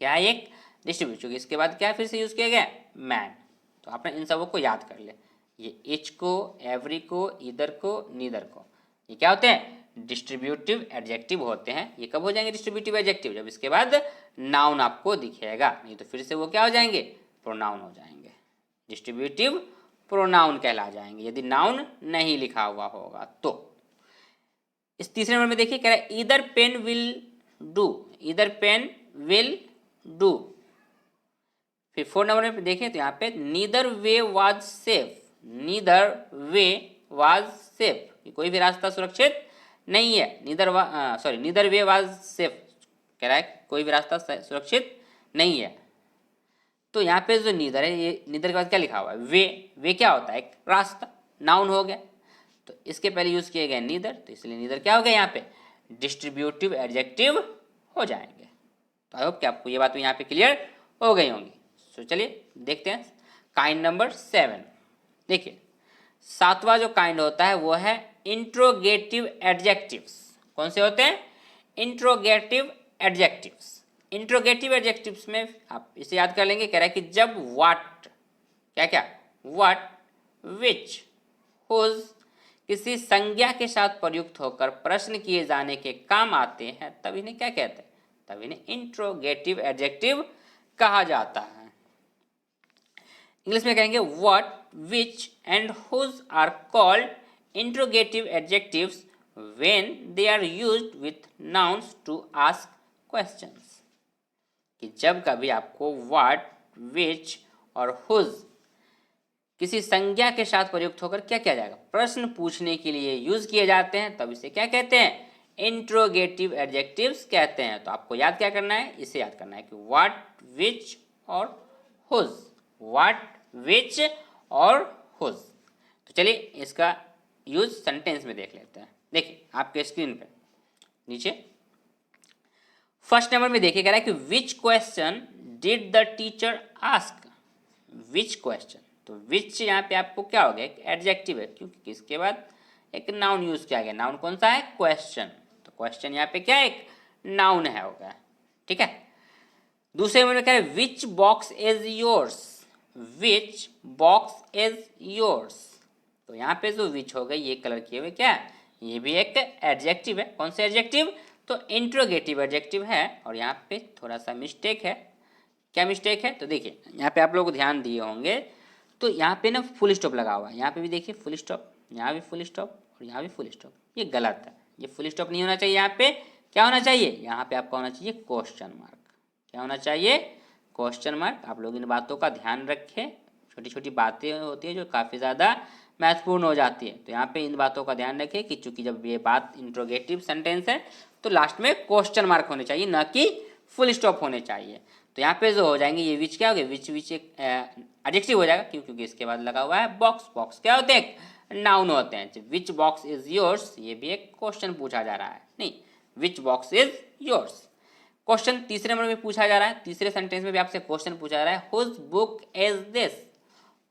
क्या है, एक डिस्ट्रीब्यूटिव, इसके बाद क्या फिर से यूज किया गया, मैन। तो आपने इन सबों को याद कर ले, ये इच को, एवरी को, ईदर को, नीदर को, ये क्या होते हैं, डिस्ट्रीब्यूटिव एडजेक्टिव होते हैं। ये कब हो जाएंगे डिस्ट्रीब्यूटिव एडजेक्टिव, जब इसके बाद नाउन आपको दिखेगा, नहीं तो फिर से वो क्या हो जाएंगे, प्रोनाउन हो जाएंगे, डिस्ट्रीब्यूटिव प्रोनाउन कहला जाएंगे यदि नाउन नहीं लिखा हुआ होगा तो। इस तीसरे नंबर में देखिए कह रहा है either pen will do, either pen will do. फिर 4 नंबर में देखें तो यहाँ पे neither way was safe, neither way was safe, कोई भी रास्ता सुरक्षित नहीं है, नीदर वे वाज सेफ कह रहा है कोई भी रास्ता सुरक्षित नहीं है। तो यहाँ पे जो नीदर है, ये नीदर के बाद क्या लिखा हुआ है, वे क्या होता है, एक रास्ता, नाउन हो गया, तो इसके पहले यूज किए गए नीदर, तो इसलिए नीदर क्या हो गया, यहाँ पे डिस्ट्रीब्यूटिव एडजेक्टिव हो जाएंगे। तो आई होप कि आपको ये बात यहाँ पे क्लियर हो गई होंगी। तो चलिए देखते हैं काइंड नंबर 7। देखिए 7वां जो काइंड होता है वो है इंट्रोगेटिव एडजेक्टिव्स। कौन से होते हैं, इंट्रोगेटिव एडजेक्टिव्स। इंट्रोगेटिव एडजेक्टिव्स में आप इसे याद कर लेंगे, कह रहा है कि जब व्हाट, क्या क्या, व्हाट, विच, हुज किसी संज्ञा के साथ प्रयुक्त होकर प्रश्न किए जाने के काम आते हैं तब इन्हें क्या कहते हैं, तब इन्हें इंट्रोगेटिव एडजेक्टिव कहा जाता है। इंग्लिश में कहेंगे what, which and whose are called interrogative adjectives when they are used with nouns to ask questions, कि जब कभी आपको व्हाट, विच और हुज किसी संज्ञा के साथ प्रयुक्त होकर क्या किया जाएगा, प्रश्न पूछने के लिए यूज किए जाते हैं, तब इसे क्या कहते हैं, इंट्रोगेटिव एडजेक्टिव्स कहते हैं। तो आपको याद क्या करना है, इसे याद करना है कि व्हाट, विच और हुज, व्हाट, विच और हुज। तो चलिए इसका यूज सेंटेंस में देख लेते हैं। देखिए आपके स्क्रीन पे नीचे फर्स्ट नंबर में देखिए कह रहा है कि which question did the teacher ask, which question, तो विच यहाँ पे आपको क्या हो गया, एक एडजेक्टिव है, क्योंकि इसके बाद एक नाउन यूज किया गया। नाउन कौन सा है, क्वेश्चन, तो क्वेश्चन यहाँ पे क्या है, एक नाउन है, हो गया, ठीक है। दूसरे नंबर में कह रहे हैं which box is yours, which box is yours, तो यहाँ पे जो विच हो गई ये कलर किए हुए क्या है, ये भी एक एडजेक्टिव है। कौन सा एडजेक्टिव, तो इंट्रोगेटिव एडजेक्टिव है। और यहाँ पे थोड़ा सा मिस्टेक है, क्या मिस्टेक है, तो देखिए यहाँ पे आप लोग ध्यान दिए होंगे, तो यहाँ पे ना फुल स्टॉप लगा हुआ है, यहाँ पे भी देखिए फुल स्टॉप, यहाँ भी फुल स्टॉप और यहाँ भी फुल स्टॉप, ये गलत है, ये फुल स्टॉप नहीं होना चाहिए। यहाँ पे क्या होना चाहिए, यहाँ पे आपका होना चाहिए क्वेश्चन मार्क, क्या होना चाहिए, क्वेश्चन मार्क। आप लोग इन बातों का ध्यान रखें, छोटी छोटी बातें होती है जो काफ़ी ज़्यादा महत्वपूर्ण हो जाती है, तो यहाँ पे इन बातों का ध्यान रखें कि चूंकि जब ये बात इंट्रोगेटिव सेंटेंस है तो लास्ट में क्वेश्चन मार्क होने चाहिए, ना कि फुल स्टॉप होने चाहिए। तो यहाँ पे जो हो जाएंगे ये विच क्या हो गया, विच विच एक एडजेक्टिव हो जाएगा, क्यों, क्योंकि इसके बाद लगा हुआ है बॉक्स, बॉक्स क्या होते हैं, नाउन होते हैं। विच बॉक्स इज योर्स, ये भी एक क्वेश्चन पूछा जा रहा है, नहीं, which box is yours. Question तीसरे नंबर में पूछा जा रहा है, तीसरे सेंटेंस में भी आपसे क्वेश्चन पूछा जा रहा है, whose book is this,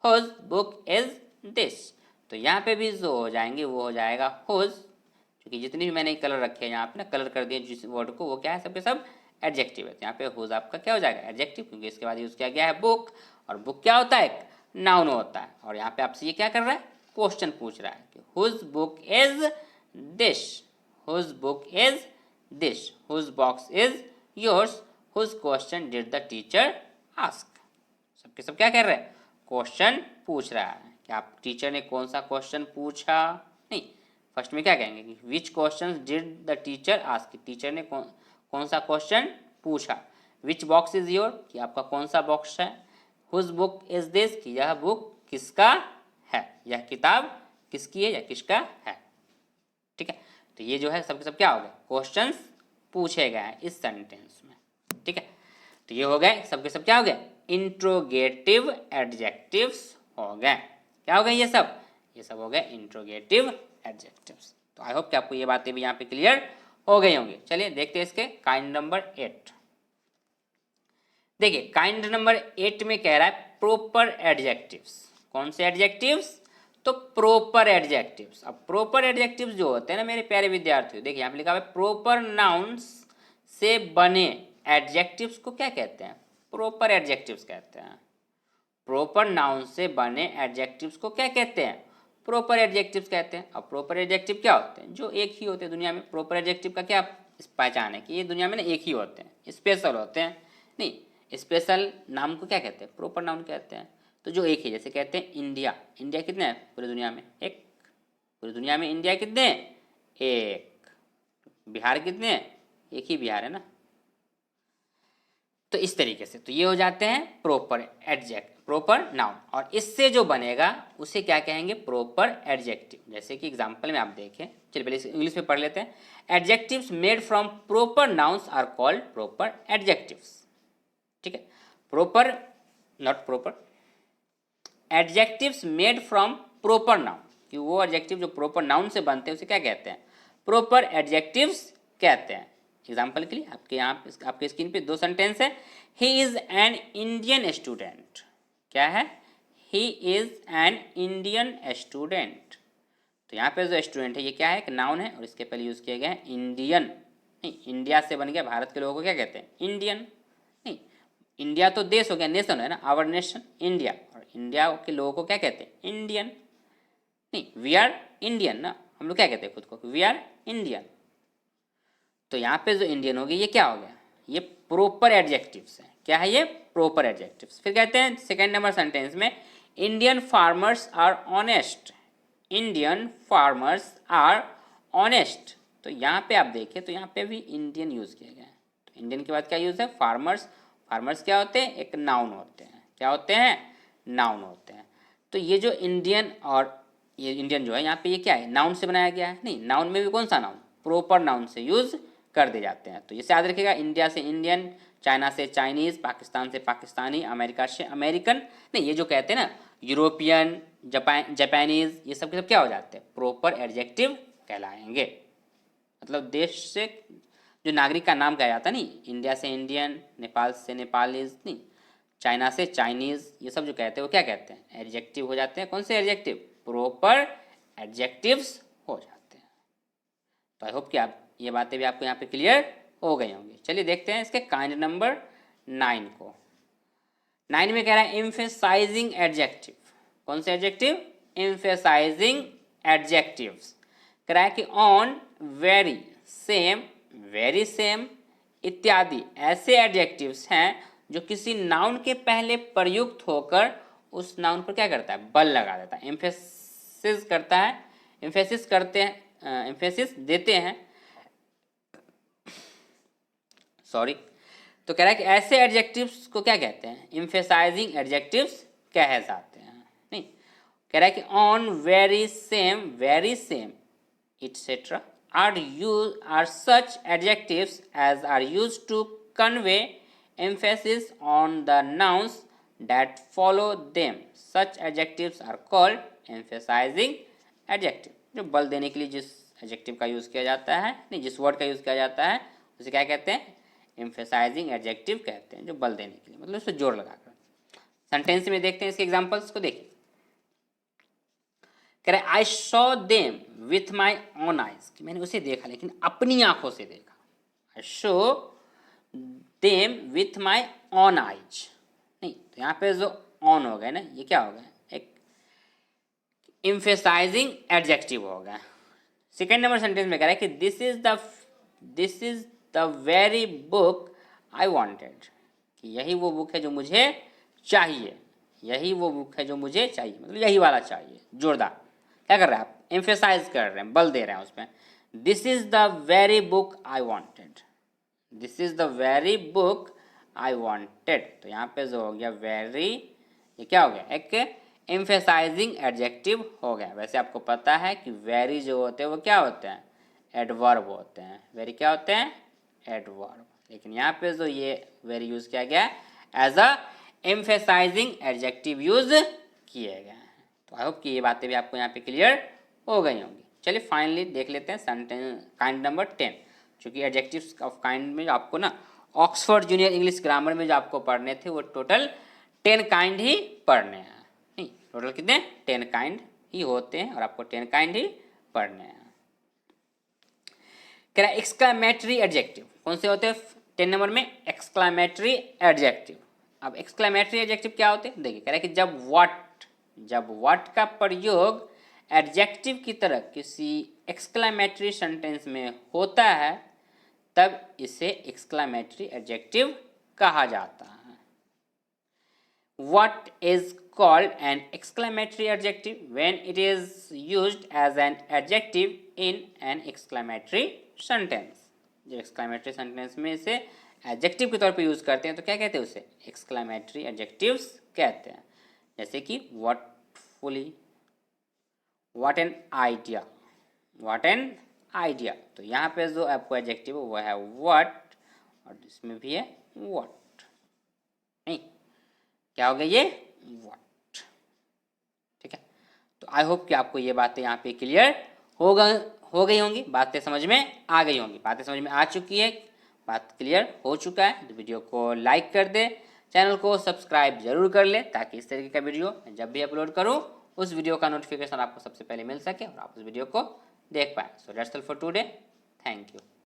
whose book is this, तो यहाँ पे भी जो हो जाएंगे वो हो जाएगा हुज, क्योंकि जितनी भी मैंने कलर रखे हैं यहाँ पे ना, कलर कर दिए जिस वर्ड को, वो क्या है, सबके सब एडजेक्टिव है। तो यहाँ पे हुज आपका क्या हो जाएगा, एडजेक्टिव, क्योंकि इसके बाद यूज किया गया है बुक, और बुक क्या होता है, एक नाउन होता है। और यहाँ पे आपसे ये क्या कर रहा है, क्वेश्चन पूछ रहा है कि whose book is this, whose book is this, whose box is yours, whose question did the teacher ask. सबके सब क्या कर रहे हैं, क्वेश्चन पूछ रहा है कि आप टीचर ने कौन सा क्वेश्चन पूछा, नहीं, फर्स्ट में क्या कहेंगे कि which question did the teacher ask, teacher ने कौन सा क्वेश्चन पूछा। विच बॉक्स इज योर, कि आपका कौन सा बॉक्स है। हुज बुक इज दिस, कि यह बुक किसका है, यह किताब किसकी है या किसका है, ठीक है। तो ये जो है सबके सब क्या हो गए, क्वेश्चंस पूछे गए हैं इस सेंटेंस में, ठीक है। तो ये हो गए सबके सब क्या हो गए, इंट्रोगेटिव एडजेक्टिव्स हो गए। क्या हो गए ये सब हो गए इंट्रोगेटिव एडजेक्टिव्स। तो आई होप कि आपको ये बातें भी यहाँ पे क्लियर हो गई होंगी। चलिए देखते हैं इसके काइंड नंबर 8। देखिए काइंड नंबर 8 में कह रहा है प्रॉपर एडजेक्टिव्स। कौन से एडजेक्टिव्स, तो प्रॉपर एडजेक्टिव्स। अब प्रॉपर एडजेक्टिव्स जो होते हैं ना मेरे प्यारे विद्यार्थियों, देखिए यहाँ पे लिखा हुआ है प्रॉपर नाउन्स से बने एडजेक्टिव्स को क्या कहते हैं, प्रॉपर एडजेक्टिव्स कहते हैं। प्रॉपर नाउन से बने एडजेक्टिव्स को क्या कहते हैं, प्रॉपर एडजेक्टिव्स कहते हैं। अब प्रॉपर एडजेक्टिव क्या होते हैं, जो एक ही होते हैं दुनिया में। प्रॉपर एडजेक्टिव का क्या पहचान है कि ये दुनिया में ना एक ही होते हैं, स्पेशल होते हैं, नहीं, स्पेशल नाम को क्या कहते हैं, प्रॉपर नाउन कहते हैं। तो जो एक ही, जैसे कहते हैं इंडिया, इंडिया कितने हैं पूरी दुनिया में, एक, पूरी दुनिया में इंडिया कितने हैं, एक। बिहार कितने हैं, एक ही बिहार है ना। तो इस तरीके से तो ये हो जाते हैं प्रॉपर एडजेक्ट, प्रॉपर नाउन, और इससे जो बनेगा उसे क्या कहेंगे, प्रॉपर एडजेक्टिव। जैसे कि एग्जांपल में आप देखें, चलिए पहले इंग्लिश में पढ़ लेते हैं। Adjectives made from proper nouns are called proper adjectives, ठीक है। Proper, not proper, adjectives made from proper noun, कि वो एडजेक्टिव जो प्रॉपर नाउन से बनते हैं उसे क्या कहते हैं, प्रॉपर एडजेक्टिव्स कहते हैं। एग्जाम्पल के लिए आपके यहाँ आपके स्क्रीन पे 2 सेंटेंस है। He is an Indian student, क्या है, he is an Indian student. तो यहाँ पे जो स्टूडेंट है ये क्या है, एक नाउन है, और इसके पहले यूज किया गया है इंडियन, नहीं, इंडिया से बन गया, भारत के लोगों को क्या कहते हैं, इंडियन, नहीं, इंडिया तो देश हो गया, नेशन है ना, आवर नेशन इंडिया, और इंडिया के लोगों को क्या कहते हैं, इंडियन, नहीं, वी आर इंडियन ना, हम लोग क्या कहते हैं खुद को, वी आर इंडियन। तो यहाँ पे जो इंडियन हो गया ये क्या हो गया, ये प्रॉपर एडजेक्टिव्स है। क्या है ये, प्रॉपर एडजेक्टिव्स। फिर कहते हैं सेकंड नंबर सेंटेंस में, Indian farmers are honest, Indian farmers are honest, तो यहाँ पे आप देखिए तो यहाँ पे भी इंडियन यूज़ किया गया है। तो इंडियन के बाद क्या यूज़ है, फार्मर्स। फार्मर्स क्या होते हैं, एक नाउन होते हैं। क्या होते हैं, नाउन होते हैं। तो ये जो इंडियन और ये इंडियन जो है यहाँ पे ये क्या है, नाउन से बनाया गया है। नहीं, नाउन में भी कौन सा नाउन, प्रॉपर नाउन से यूज़ कर दिए जाते हैं। तो इसे याद रखिएगा, इंडिया से इंडियन, चाइना से चाइनीज़, पाकिस्तान से पाकिस्तानी, अमेरिका से अमेरिकन। नहीं, ये जो कहते हैं ना यूरोपियन, जापानीज़, ये सब के सब क्या हो जाते हैं, प्रॉपर एडजेक्टिव कहलाएंगे। मतलब देश से जो नागरिक का नाम कहा जाता है, नहीं, इंडिया से इंडियन, नेपाल से नेपालीज, नहीं, चाइना से चाइनीज़, ये सब जो कहते हैं वो क्या कहते हैं, एडजेक्टिव हो जाते हैं। कौन से एडजेक्टिव, प्रॉपर एडजेक्टिव्स हो जाते हैं। तो आई होप कि आप ये बातें भी आपको यहाँ पे क्लियर हो गई होंगी। चलिए देखते हैं इसके काइंड नंबर 9 को। 9 में कह रहा है एम्फेसाइजिंग एडजेक्टिव। कौन से एडजेक्टिव, एम्फेसाइजिंग एडजेक्टिव्स। कह रहा है कि on, very, same, very same इत्यादि ऐसे एडजेक्टिव्स हैं जो किसी नाउन के पहले प्रयुक्त होकर उस नाउन पर क्या करता है, बल लगा देता है, एम्फेसिस करता है, एम्फेसिस करते हैं, एम्फेसिस देते हैं, सॉरी। तो कह रहा है कि ऐसे एडजेक्टिव्स को क्या कहते हैं, एम्फेसाइजिंग एडजेक्टिव्स कहे जाते हैं। नहीं, कह रहा है कि on, very same etc. are such adjectives as are used to convey emphasis on the nouns that follow them. Such adjectives are called emphasizing adjective. जो बल देने के लिए जिस एडजेक्टिव का यूज़ किया जाता है, नहीं, जिस वर्ड का यूज़ किया जाता है उसे क्या कहते हैं, एम्फेसाइजिंग एडजेक्टिव कहते हैं, जो बल देने के लिए, मतलब उसे जोर लगाकर। सेंटेंस में देखते हैं इसके एग्जांपल्स को। देखिए, कह रहे I saw them with my on eyes, कि मैंने उसे देखा लेकिन अपनी आंखों से देखा। I saw them with my on eyes. नहीं, तो यहाँ पे जो ऑन हो गया ना, ये क्या हो गया, एक एम्फेसाइजिंग एडजेक्टिव हो गया। सेकेंड नंबर सेंटेंस में कह रहा है कि this is the very book I wanted, कि यही वो बुक है जो मुझे चाहिए, यही वो बुक है जो मुझे चाहिए, मतलब यही वाला चाहिए, जोरदार। क्या कर रहे हैं आप, एम्फेसाइज कर रहे हैं, बल दे रहे हैं उसमें। This is the very book I wanted, this is the very book I wanted. तो यहाँ पे जो हो गया वेरी, ये क्या हो गया, एक एम्फेसाइजिंग एडजेक्टिव हो गया। वैसे आपको पता है कि वेरी जो होते हैं वो क्या होते हैं, एडवर्ब होते हैं। वेरी क्या होते हैं, एडवर्ब। लेकिन यहाँ पे जो ये वेरी यूज किया गया as a emphasising adjective use किए गए हैं। तो आई होप कि ये बातें भी आपको यहाँ पे क्लियर हो गई होंगी। चलिए फाइनली देख लेते हैं सेंटेंस काइंड नंबर 10, चूँकि एडजेक्टिव्स ऑफ काइंड में जो आपको ना ऑक्सफोर्ड जूनियर इंग्लिश ग्रामर में जो आपको पढ़ने थे वो टोटल 10 काइंड ही पढ़ने हैं। नहीं, टोटल कितने, 10 काइंड ही होते हैं और आपको 10 काइंड ही पढ़ने हैं। कह रहा है एक्सक्लेमेटरी एडजेक्टिव, कौन से होते हैं 10 नंबर में, एक्सक्लेमेटरी एडजेक्टिव। अब एक्सक्लेमेटरी एडजेक्टिव क्या होते हैं, देखिए, कह रहा है कि जब व्हाट का प्रयोग एडजेक्टिव की तरह किसी एक्सक्लेमेटरी सेंटेंस में होता है तब इसे एक्सक्लेमेटरी एडजेक्टिव कहा जाता है। What is called an exclamatory adjective when it is used as an adjective in an exclamatory sentence. जब exclamatory sentence में इसे adjective के तौर पे यूज करते हैं तो क्या कहते हैं उसे, exclamatory adjectives कहते हैं। जैसे कि whatfully, what an idea, what an idea। तो यहाँ पे जो आपको एडजेक्टिव है वो है what, और इसमें भी है what। नहीं, क्या हो गया ये, what। ठीक है, तो आई होप कि आपको ये बातें यहाँ पे क्लियर हो गई होंगी, बातें समझ में आ गई होंगी। बातें समझ में आ चुकी है, बात क्लियर हो चुका है तो वीडियो को लाइक कर दे, चैनल को सब्सक्राइब जरूर कर ले, ताकि इस तरीके का वीडियो मैं जब भी अपलोड करूँ उस वीडियो का नोटिफिकेशन आपको सबसे पहले मिल सके और आप उस वीडियो को देख पाएँ। So that's all for today, thank you.